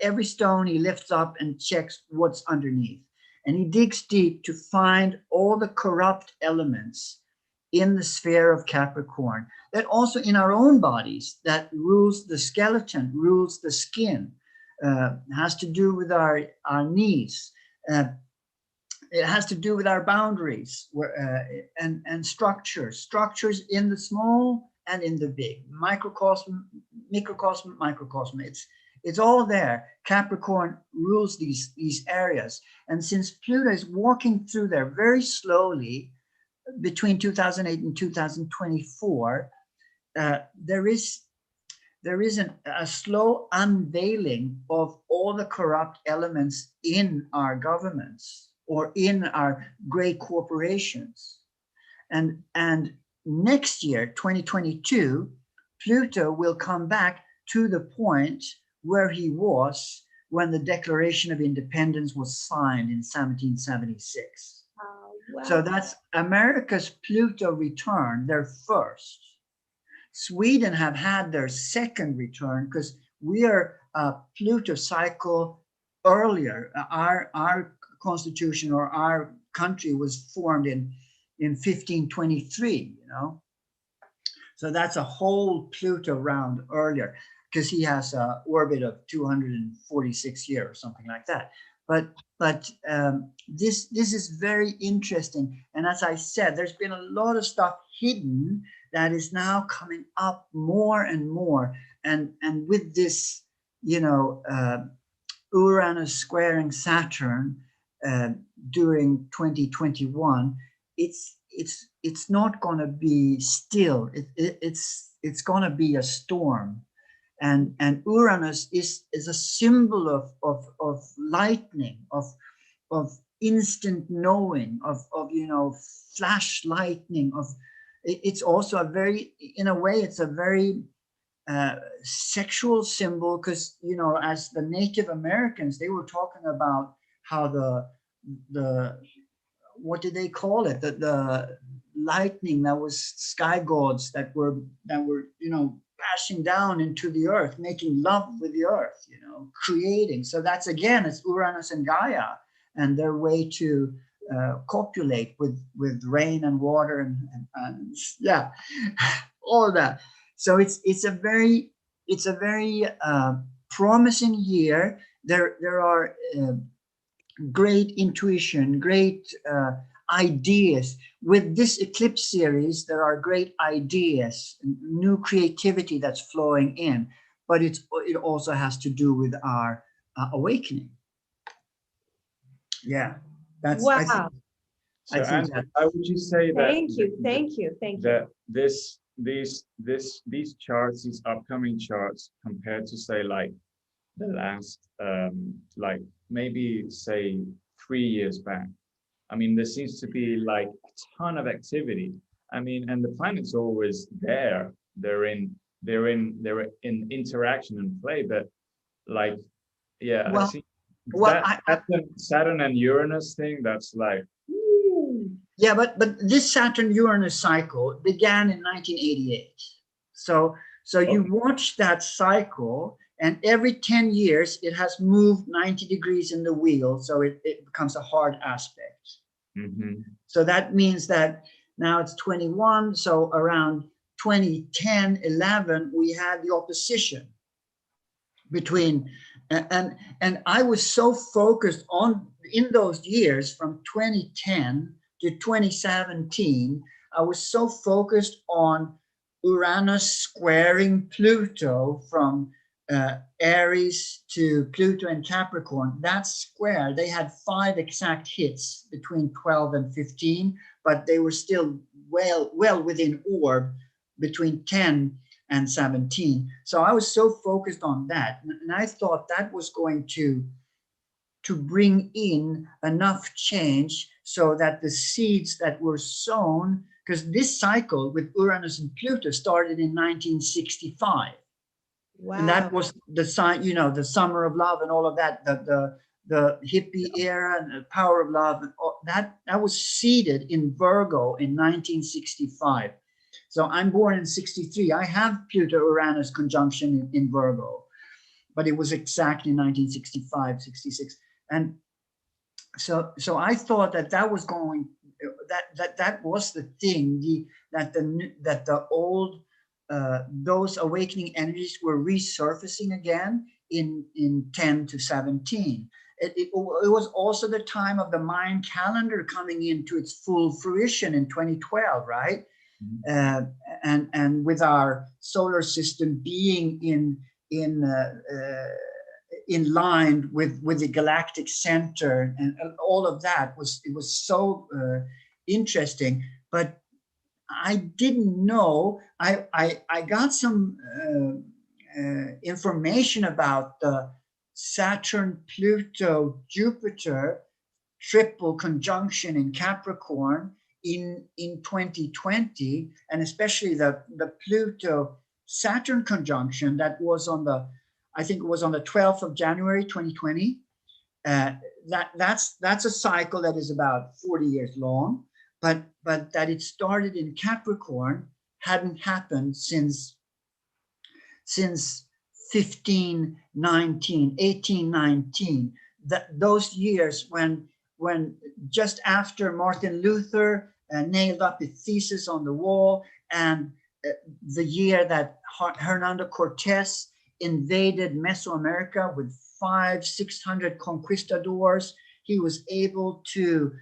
Every stone he lifts up and checks what's underneath. And he digs deep to find all the corrupt elements in the sphere of Capricorn, that also in our own bodies, that rules the skeleton, rules the skin, has to do with our knees. It has to do with our boundaries and structures in the small and in the big, microcosm, microcosm. It's all there. Capricorn rules these areas. And since Pluto is walking through there very slowly between 2008 and 2024, there is a slow unveiling of all the corrupt elements in our governments or in our great corporations. And next year, 2022, Pluto will come back to the point where he was when the Declaration of Independence was signed in 1776. Wow. So that's America's Pluto return, their first. Sweden have had their second return because we are a Pluto cycle earlier. Our constitution or our country was formed in 1523, you know. So that's a whole Pluto round earlier because he has an orbit of 246 years or something like that. But this is very interesting. And as I said, there's been a lot of stuff hidden that is now coming up more and more. And with this, you know, Uranus squaring Saturn during 2021, it's not going to be still. It's going to be a storm. And Uranus is a symbol of lightning, of instant knowing, of you know, flash lightning. It's also a very, in a way, it's a very sexual symbol because, you know, as the Native Americans, they were talking about how the what did they call it? The lightning that was sky gods that were you know, crashing down into the earth, making love with the earth, you know, creating. So that's, again, it's Uranus and Gaia and their way to copulate with rain and water and yeah, all of that. So it's a very promising year. There are great intuition, great ideas. With this eclipse series, there are great ideas, new creativity that's flowing in, but it also has to do with our awakening. Yeah, that's wow. So, Andrew, how would you say that? Thank you. That these charts, these upcoming charts, compared to, say, like the last, like maybe say 3 years back. I mean, there seems to be like a ton of activity. I mean, and the planets are always there. They're in interaction and play. But like, yeah, well, I see that Saturn and Uranus thing. That's like, woo. Yeah, but this Saturn-Uranus cycle began in 1988. So So you watch that cycle, and every 10 years it has moved 90 degrees in the wheel, so it becomes a hard aspect. So that means that now it's 21, so around 2010, 11, we had the opposition between, and I was so focused on, in those years from 2010 to 2017, I was so focused on Uranus squaring Pluto from Aries to Pluto and Capricorn. That square, they had 5 exact hits between 12 and 15, but they were still well within orb between 10 and 17. So I was so focused on that, and I thought that was going to bring in enough change so that the seeds that were sown, because this cycle with Uranus and Pluto started in 1965. Wow. And that was the sign, you know, the summer of love and all of that, the hippie era and the power of love, and all, that was seeded in Virgo in 1965. So I'm born in 63. I have Pluto-Uranus conjunction in Virgo, but it was exactly 1965, 66. And so I thought that was going, that was the thing, that the old, those awakening energies were resurfacing again in 10 to 17. It was also the time of the Mayan calendar coming into its full fruition in 2012, right? And with our solar system being in line with the galactic center, and all of that it was so interesting. But I didn't know. I got some information about the Saturn, Pluto, Jupiter triple conjunction in Capricorn in 2020, and especially the Pluto Saturn conjunction that was on the, I think it was on the 12th of January 2020. That's a cycle that is about 40 years long, but that it started in Capricorn hadn't happened since 1819, those years when just after Martin Luther nailed up his thesis on the wall, and the year that Hernando Cortez invaded Mesoamerica with 500-600 conquistadors. He was able to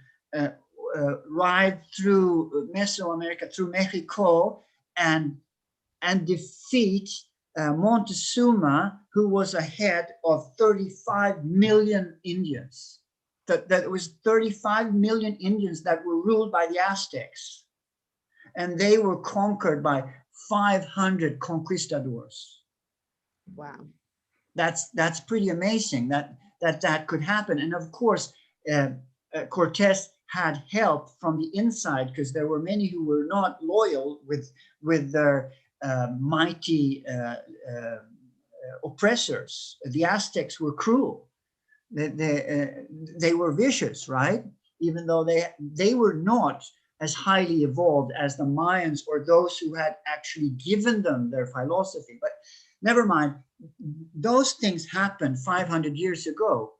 ride through Mesoamerica, through Mexico, and defeat Montezuma, who was ahead of 35 million Indians. That was 35 million Indians that were ruled by the Aztecs, and they were conquered by 500 conquistadors. Wow. That's pretty amazing that could happen. And of course, Cortez had help from the inside, because there were many who were not loyal with their mighty oppressors. The Aztecs were cruel. They were vicious, right? Even though they were not as highly evolved as the Mayans or those who had actually given them their philosophy. But never mind, those things happened 500 years ago.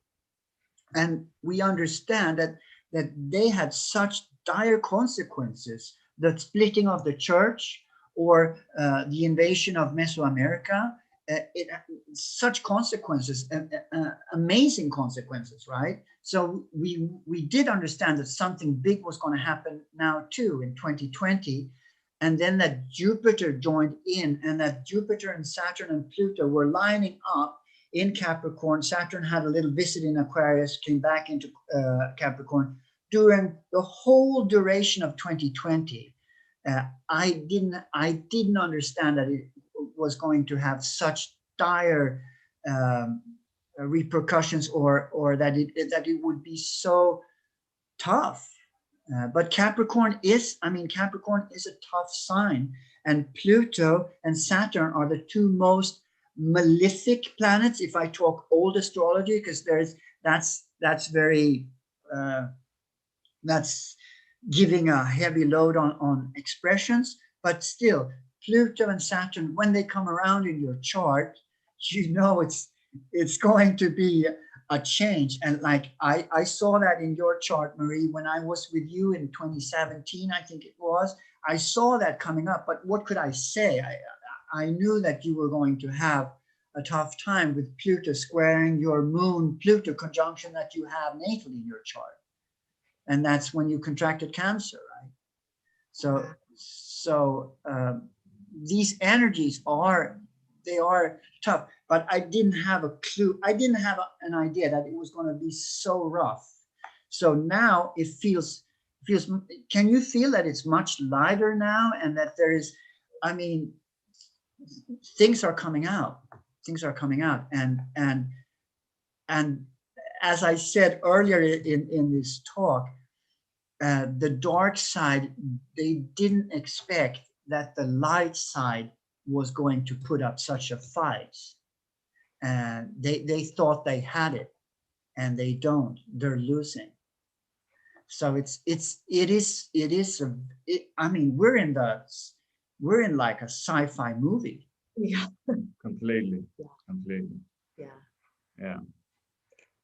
And we understand that they had such dire consequences, the splitting of the church, or the invasion of Mesoamerica. It such consequences, amazing consequences, right? So we did understand that something big was going to happen now too in 2020, and then that Jupiter joined in, and that Jupiter and Saturn and Pluto were lining up in Capricorn. Saturn had a little visit in Aquarius, came back into Capricorn during the whole duration of 2020. I didn't understand that it was going to have such dire repercussions, or that it would be so tough. But Capricorn is a tough sign, and Pluto and Saturn are the two most malefic planets, if I talk old astrology, because that's very that's giving a heavy load on expressions. But still, Pluto and Saturn, when they come around in your chart, you know it's going to be a change. And like I saw that in your chart, Marie, when I was with you in 2017, I think it was. I saw that coming up, but what could I say? I knew that you were going to have a tough time with Pluto squaring your moon Pluto conjunction that you have natally in your chart. And that's when you contracted cancer, right? So these energies are tough, but I didn't have a clue. I didn't have an idea that it was going to be so rough. So now it feels, can you feel that it's much lighter now, and that there is, I mean, things are coming out, and as I said earlier in this talk, the dark side, they didn't expect that the light side was going to put up such a fight. And they thought they had it, and they don't. They're losing. So I mean, we're in like a sci-fi movie. Yeah. Completely. Yeah. Completely. Yeah. Yeah.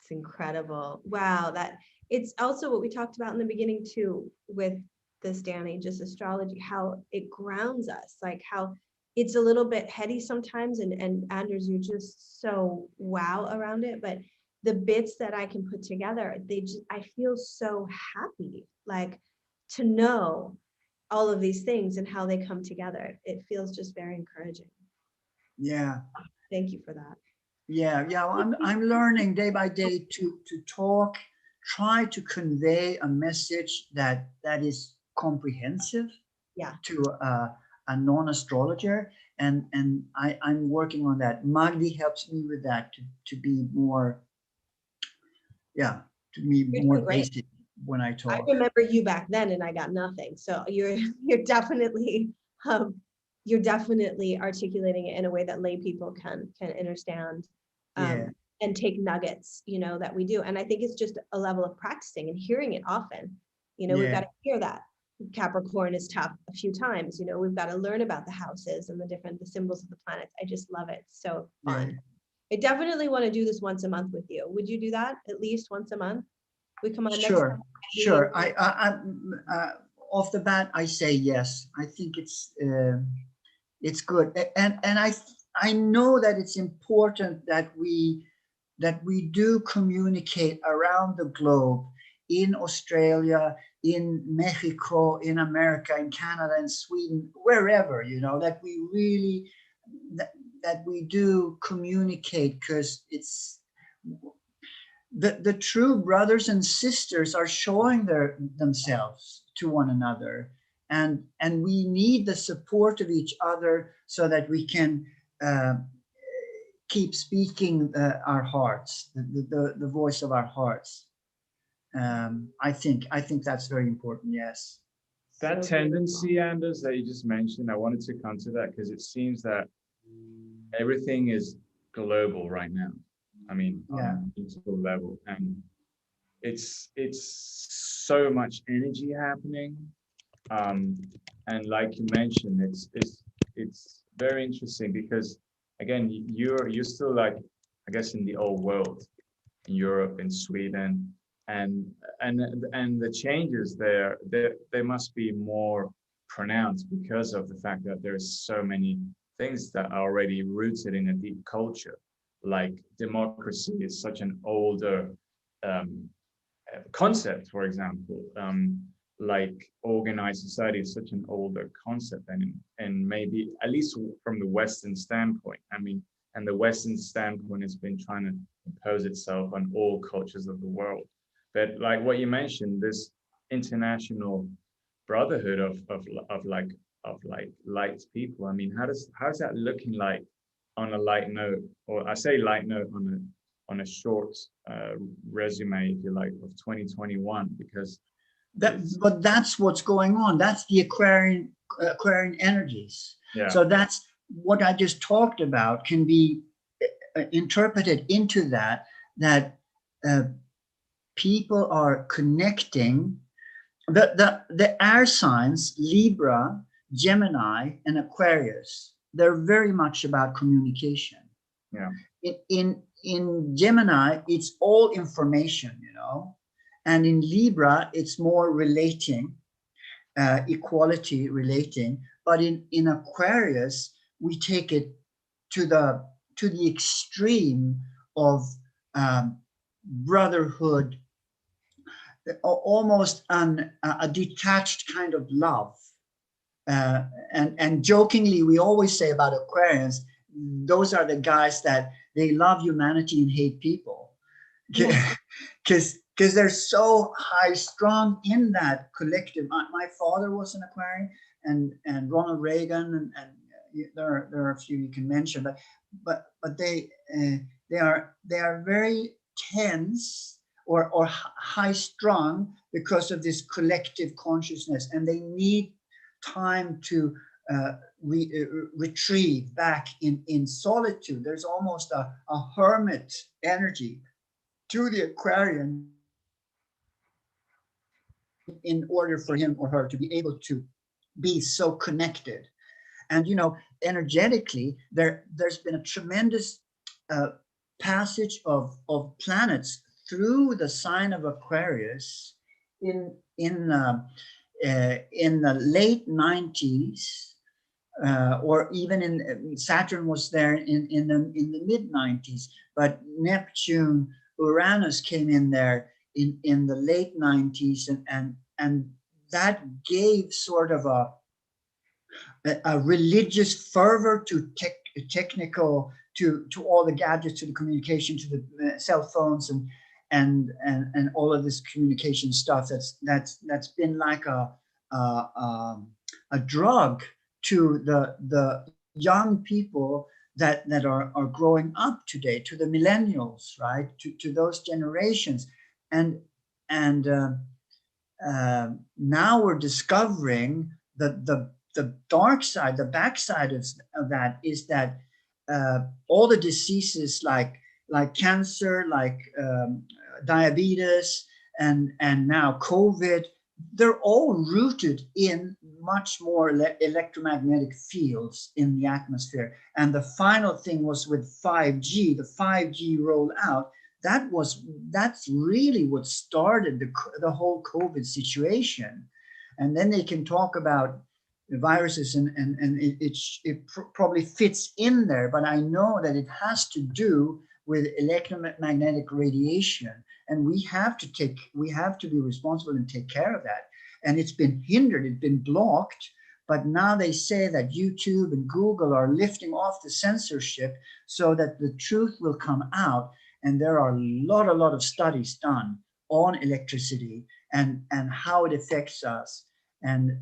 It's incredible. Wow. That it's also what we talked about in the beginning too, with this day and age, just astrology, how it grounds us, like how it's a little bit heady sometimes. And Anders, you're just so wow around it. But the bits that I can put together, I feel so happy, like, to know all of these things and how they come together. It feels just very encouraging. Yeah. Thank you for that. Yeah. Well, I'm learning day by day to talk, try to convey a message that is comprehensive. Yeah. To a non-astrologer, and I'm working on that. Magdi helps me with that to be more, basic when I talk. I remember you back then, and I got nothing. So you're definitely articulating it in a way that lay people can understand, and take nuggets, that we do. And I think it's just a level of practicing and hearing it often. We've got to hear that Capricorn is tough a few times. We've got to learn about the houses and the symbols of the planets. I just love it. It's so fun. I definitely want to do this once a month with you. Would you do that at least once a month? We come on next time. Sure. I off the bat, I say yes. I think it's good, and I know that it's important that we do communicate around the globe, in Australia, in Mexico, in America, in Canada, in Sweden, wherever, that we really that we do communicate, because it's the true brothers and sisters are showing themselves to one another, and we need the support of each other so that we can keep speaking our hearts, the voice of our hearts. I think that's very important. Yes. That tendency, Anders, that you just mentioned, I wanted to come to that because it seems that everything is global right now. I mean, on a political level, and it's so much energy happening. And like you mentioned, it's very interesting because, again, you're still, like, I guess, in the old world, in Europe, in Sweden, and the changes there, they must be more pronounced because of the fact that there's so many things that are already rooted in a deep culture. Like democracy is such an older concept, for example. Like organized society is such an older concept, and maybe, at least from the Western standpoint, I mean, and the Western standpoint has been trying to impose itself on all cultures of the world. But like what you mentioned, this international brotherhood of light people. I mean, how's that looking like on a light note, or I say light note on a short resume, if you like, of 2021, because but that's what's going on. That's the Aquarian energies. Yeah. So that's what I just talked about can be interpreted into that people are connecting. The air signs, Libra, Gemini, and Aquarius, they're very much about communication. Yeah. In Gemini, it's all information, you know, and in Libra, it's more relating, equality relating. But in Aquarius, we take it to the extreme of brotherhood, almost a detached kind of love. And jokingly, we always say about Aquarians, those are the guys that they love humanity and hate people, because they're so high strung in that collective. My father was an Aquarian, and Ronald Reagan, and there are a few you can mention, but they are very tense or high strung because of this collective consciousness, and they need time to retrieve back in solitude. There's almost a hermit energy to the Aquarian in order for him or her to be able to be so connected. And you know, energetically, there's been a tremendous passage of planets through the sign of Aquarius in the late 90s, or even in Saturn was there in the mid 90s, but Neptune, Uranus came in there in the late 90s, and that gave sort of a religious fervor to technical, to all the gadgets, to the communication, to the cell phones, and all of this communication stuff that's been like a drug to the young people that are growing up today, to the millennials, right, to those generations, and now we're discovering the dark side, the backside of that is that all the diseases like cancer, like diabetes, and now COVID, they're all rooted in much more electromagnetic fields in the atmosphere. And the final thing was with 5G, the 5G rollout. That's really what started the whole COVID situation. And then they can talk about the viruses, and it probably fits in there, but I know that it has to do with electromagnetic radiation, and we have to be responsible and take care of that. And it's been hindered, it's been blocked, but now they say that YouTube and Google are lifting off the censorship so that the truth will come out. And there are a lot of studies done on electricity and how it affects us. And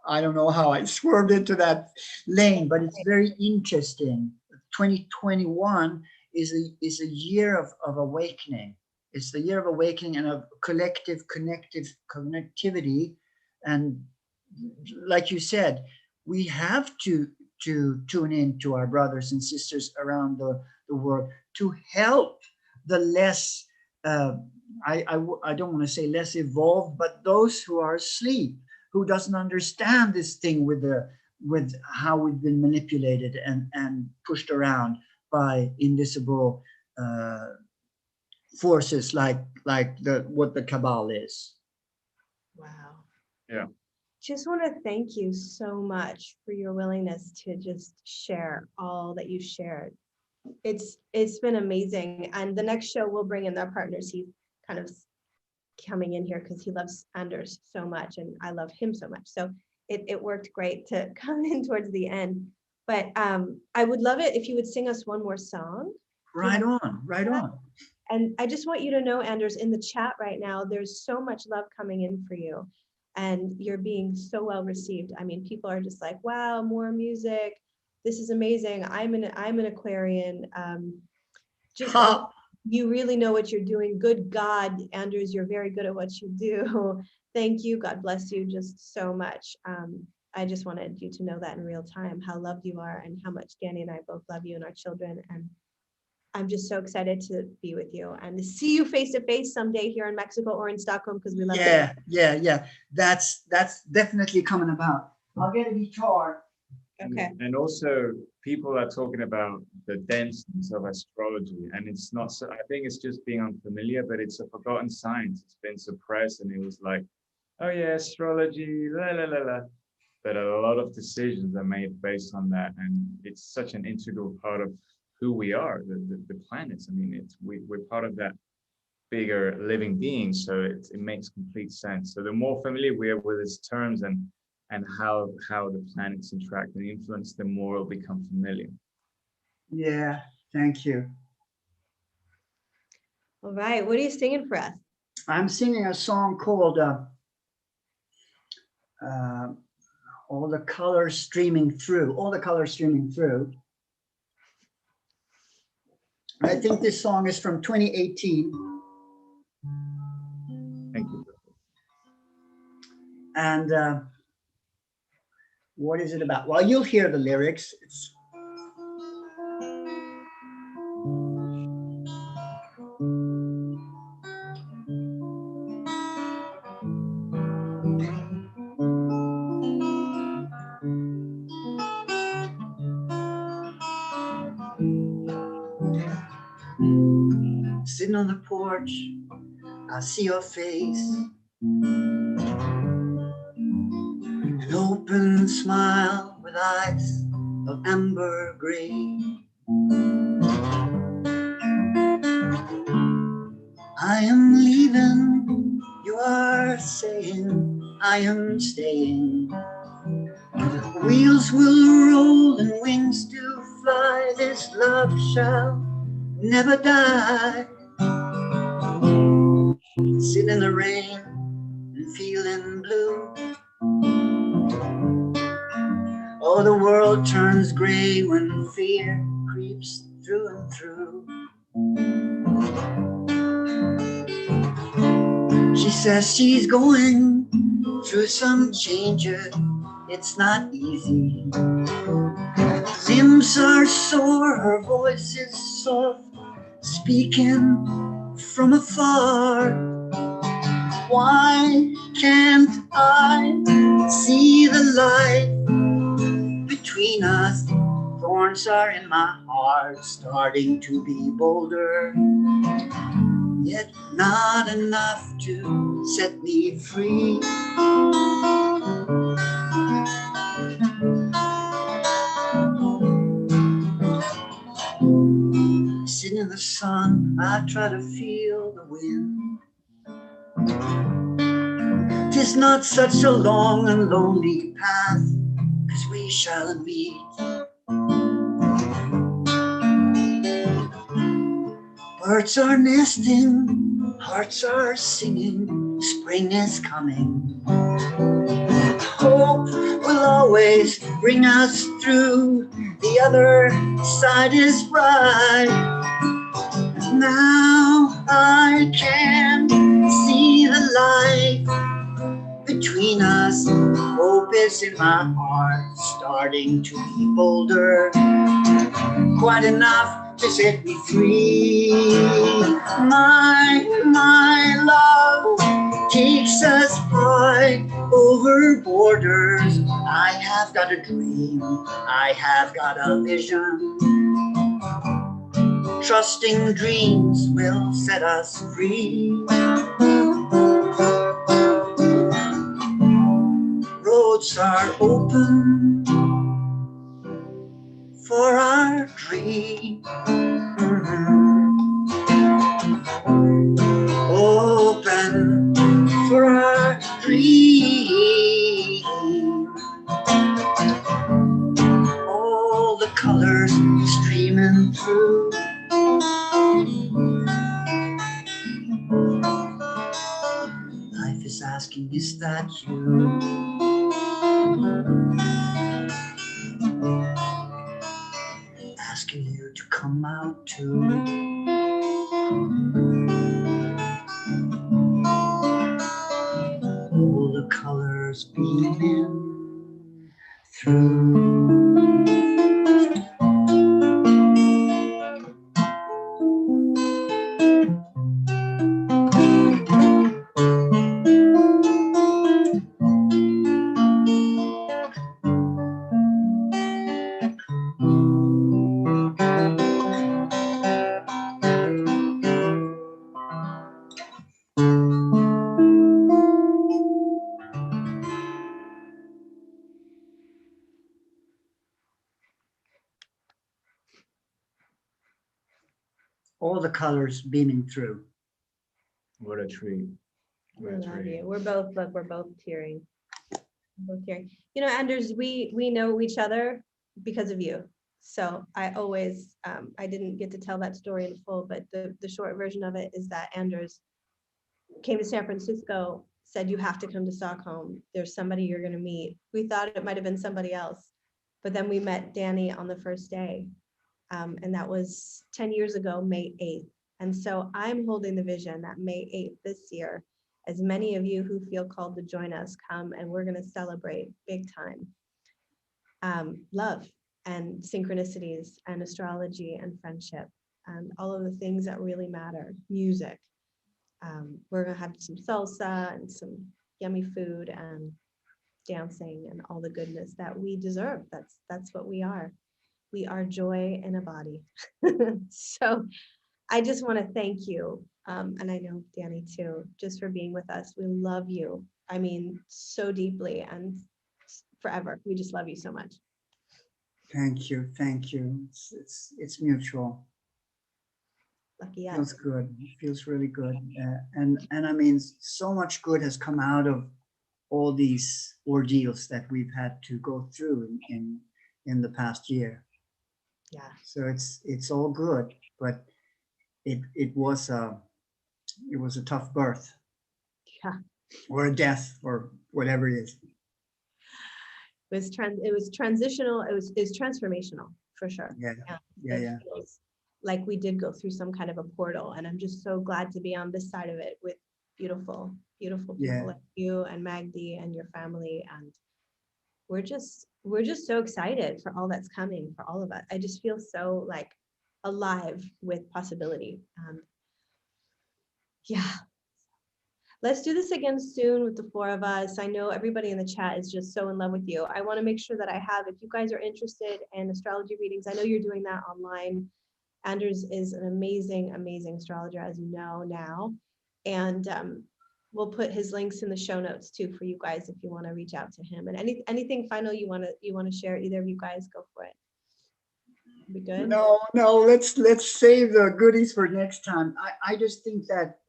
I don't know how I swerved into that lane, but it's very interesting. 2021 is a year of awakening. It's the year of awakening and of collective connectivity. And like you said, we have to tune in to our brothers and sisters around the world to help the less, I don't want to say less evolved, but those who are asleep, who doesn't understand this thing with how we've been manipulated and pushed around by invisible forces like what the Cabal is. Wow. Yeah. Just want to thank you so much for your willingness to just share all that you shared. It's been amazing. And the next show we'll bring in our partners. He's kind of coming in here because he loves Anders so much, and I love him so much. So it worked great to come in towards the end. But I would love it if you would sing us one more song. Right on. And I just want you to know, Anders, in the chat right now, there's so much love coming in for you, and you're being so well received. I mean, people are just like, wow, more music. This is amazing. I'm an Aquarian. You really know what you're doing. Good God, Anders, you're very good at what you do. Thank you. God bless you just so much. I just wanted you to know that in real time, how loved you are and how much Danny and I both love you and our children. And I'm just so excited to be with you and to see you face to face someday here in Mexico or in Stockholm, because we love you. Yeah. That's definitely coming about. I'll get a guitar. Okay. And also, people are talking about the denseness of astrology, and it's not so. I think it's just being unfamiliar, but it's a forgotten science. It's been suppressed, and it was like, oh yeah, astrology, la la la la. But a lot of decisions are made based on that, and it's such an integral part of who we are, the planets. I mean, we're part of that bigger living being, so it makes complete sense. So the more familiar we are with its terms and how the planets interact and influence, the more it'll become familiar. Yeah, thank you. All right. What are you singing for us? I'm singing a song called All the Colors Streaming Through. All the Colors Streaming Through. I think this song is from 2018. Thank you. And what is it about? Well, you'll hear the lyrics. It's sitting on the porch, I see your face, an open smile with eyes of amber gray. I am leaving, you are saying, I am staying. Wheels will roll and wings do fly, this love shall never die. Sitting in the rain and feeling blue. Oh, the world turns gray when fear creeps through and through. She says she's going through some changes, it's not easy. Limbs are sore, her voice is soft, speaking from afar. Why can't I see the light between us? Thorns are in my heart, starting to be bolder, yet not enough to set me free. Sitting in the sun, I try to feel the wind. 'Tis not such a long and lonely path, 'cause we shall meet. Birds are nesting, hearts are singing, spring is coming. Hope will always bring us through, the other side is bright. Now I can see the light between us. Hope is in my heart, starting to be bolder, quite enough to set me free. My love takes us high over borders. I have got a dream, I have got a vision. Trusting dreams will set us free. Roads are open for our dream. Open for our dream. All the colors streaming through. Life is asking, is that you? Asking you to come out too. All the colors beaming through. all the colors beaming through. What a treat. We What a love treat. you. We're both, look, we're both tearing. Both tearing. You know, Anders, we know each other because of you. So I always, I didn't get to tell that story in full, but the short version of it is that Anders came to San Francisco, said, you have to come to Stockholm. There's somebody you're going to meet. We thought it might have been somebody else, but then we met Danny on the first day. And that was 10 years ago, May 8th. And so I'm holding the vision that May 8th this year, as many of you who feel called to join us come, and we're going to celebrate big time love and synchronicities and astrology and friendship and all of the things that really matter, music. We're going to have some salsa and some yummy food and dancing and all the goodness that we deserve. That's what we are. We are joy in a body. So I just want to thank you. And I know Danny too, just for being with us. We love you. I mean, so deeply and forever. We just love you so much. Thank you, thank you. It's mutual. Lucky us. Feels good. Feels really good. And I mean, so much good has come out of all these ordeals that we've had to go through in the past year. Yeah. So it's all good, but it was a tough birth. Yeah. Or a death or whatever it is. It was transitional. It was transformational for sure. Yeah. It feels like we did go through some kind of a portal, and I'm just so glad to be on this side of it with beautiful people like you and Magdi and your family, and we're just so excited for all that's coming for all of us. I just feel so like alive with possibility. Yeah. Let's do this again soon with the four of us. I know everybody in the chat is just so in love with you. I want to make sure that I have, if you guys are interested in astrology readings, I know you're doing that online. Anders is an amazing, amazing astrologer, as you know now. And we'll put his links in the show notes too for you guys if you want to reach out to him. And anything final you want to share, either of you guys, go for it. Be good? No, let's save the goodies for next time. I just think that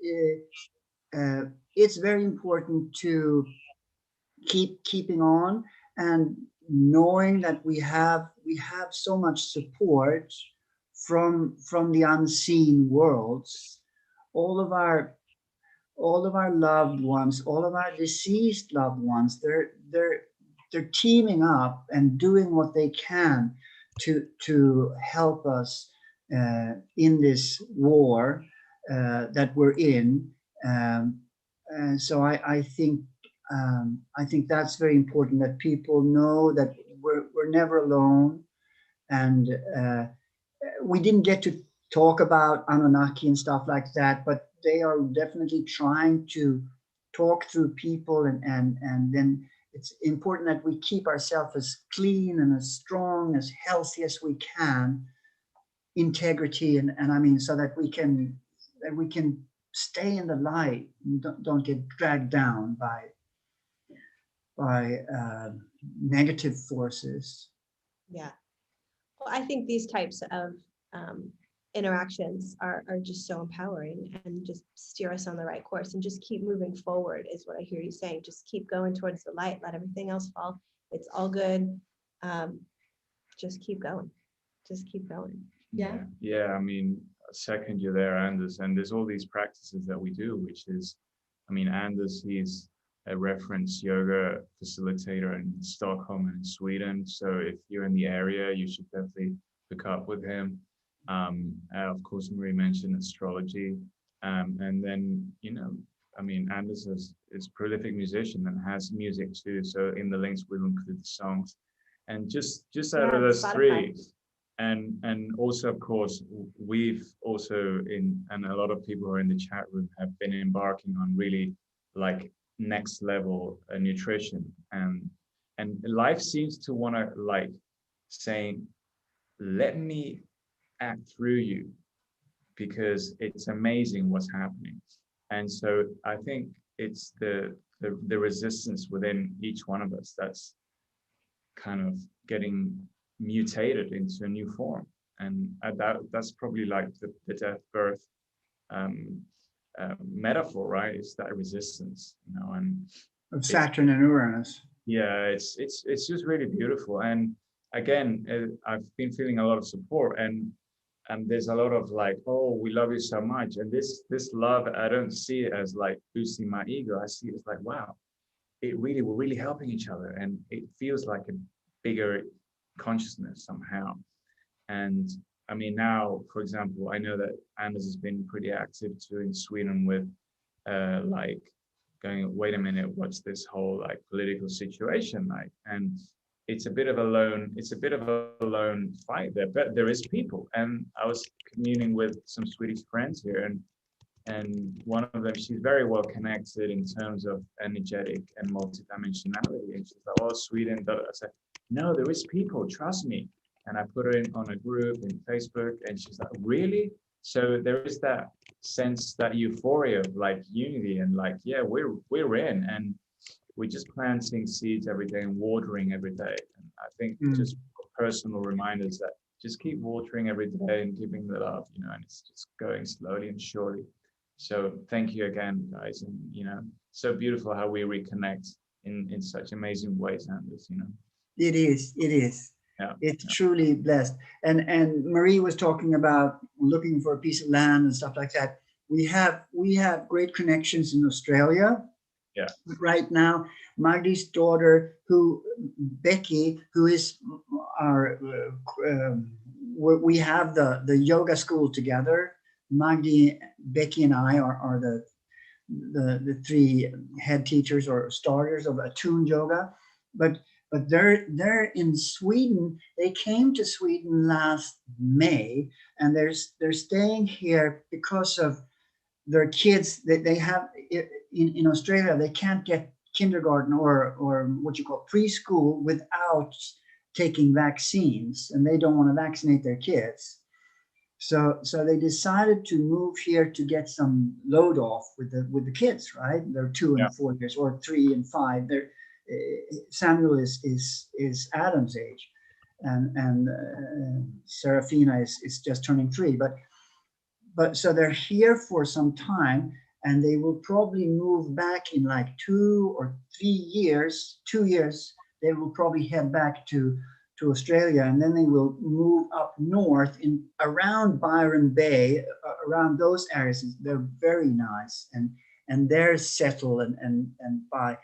it's very important to keeping on and knowing that we have so much support from the unseen worlds. All of our loved ones, all of our deceased loved ones, they're teaming up and doing what they can to help us in this war that we're in. And so I think that's very important, that people know that we're never alone. And we didn't get to talk about Anunnaki and stuff like that, but they are definitely trying to talk through people, and then it's important that we keep ourselves as clean and as strong, as healthy as we can, integrity, and I mean, so that we can stay in the light and don't get dragged down by negative forces. Yeah. Well, I think these types of interactions are just so empowering and just steer us on the right course, and just keep moving forward is what I hear you saying. Just keep going towards the light, let everything else fall. It's all good. Just keep going. Yeah, I mean, second you there, Anders, and there's all these practices that we do, which is, I mean, Anders, he's a reference yoga facilitator in Stockholm and in Sweden. So if you're in the area, you should definitely hook up with him. Of course, Marie mentioned astrology. And then, you know, I mean, Anders is a prolific musician and has music too. So in the links, we'll include the songs. And just out of those three, and also, of course, we've also and a lot of people who are in the chat room have been embarking on really like next level nutrition, and life seems to want to like saying, let me act through you, because it's amazing what's happening. And so I think it's the resistance within each one of us that's kind of getting mutated into a new form. and that's probably like the death birth metaphor, right? It's that resistance, you know, and Of Saturn and Uranus. yeah, it's just really beautiful. And again, I've been feeling a lot of support, and there's a lot of like, oh, we love you so much, and this love, I don't see it as like boosting my ego. I see it as like, wow, we're really helping each other, and it feels like a bigger consciousness somehow. And I mean, now, for example, I know that Anders has been pretty active too in Sweden with like going, wait a minute, what's this whole like political situation like? And it's a bit of a lone fight there, but there is people. And I was communing with some Swedish friends here, and one of them, she's very well connected in terms of energetic and multidimensionality. And she's like, oh, Sweden. I said, no, there is people, trust me. And I put her in on a group in Facebook, and she's like, really? So there is that sense, that euphoria of like unity, and like, yeah, we're in, and we're just planting seeds every day and watering every day. And I think just personal reminders that just keep watering every day and giving the love, you know, and it's just going slowly and surely. So thank you again, guys. And, you know, so beautiful how we reconnect in such amazing ways, Anders, you know. It is. Yeah. It's truly blessed. And Marie was talking about looking for a piece of land and stuff like that. We have great connections in Australia. Yeah. Right now, Magdi's daughter, Becky, who is our, we have the yoga school together. Magdi, Becky, and I are the three head teachers or starters of attuned yoga, but they're in Sweden. They came to Sweden last May, and they're staying here because of their kids. They have in Australia, they can't get kindergarten or what you call preschool without taking vaccines, and they don't want to vaccinate their kids. So they decided to move here to get some load off with the kids, right? They're 2 and 4 years, or 3 and 5. Samuel is Adam's age, and Serafina is just turning 3. But so they're here for some time, and they will probably move back in like 2 or 3 years. 2 years, they will probably head back to Australia, and then they will move up north in around Byron Bay, around those areas. They're very nice, and they're settled and buy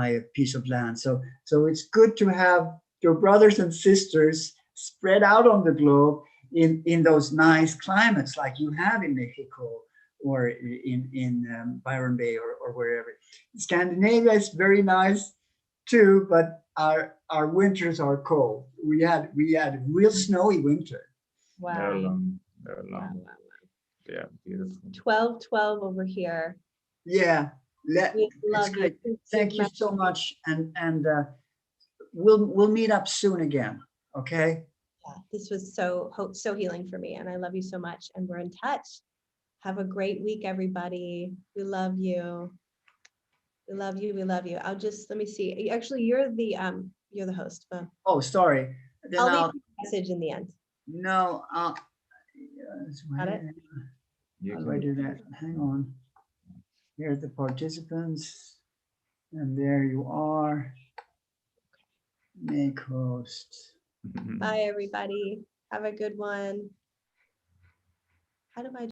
a piece of land. So it's good to have your brothers and sisters spread out on the globe in those nice climates like you have in Mexico or in Byron Bay or wherever. Scandinavia is very nice too, but our winters are cold. We had a real snowy winter. Wow. They're long. Wow. Yeah, beautiful. 12/12 over here. Yeah, We love great. you. Thank you so much, and we'll meet up soon again. Okay. Yeah, this was so healing for me, and I love you so much, and we're in touch. Have a great week, everybody. We love you. We love you. We love you. Let me see. Actually, you're the host. Oh, sorry. Then I'll leave you a message in the end. No. Got it? How do I do that? Hang on. Here's the participants, and there you are. Make host. Bye, everybody. Have a good one. How do I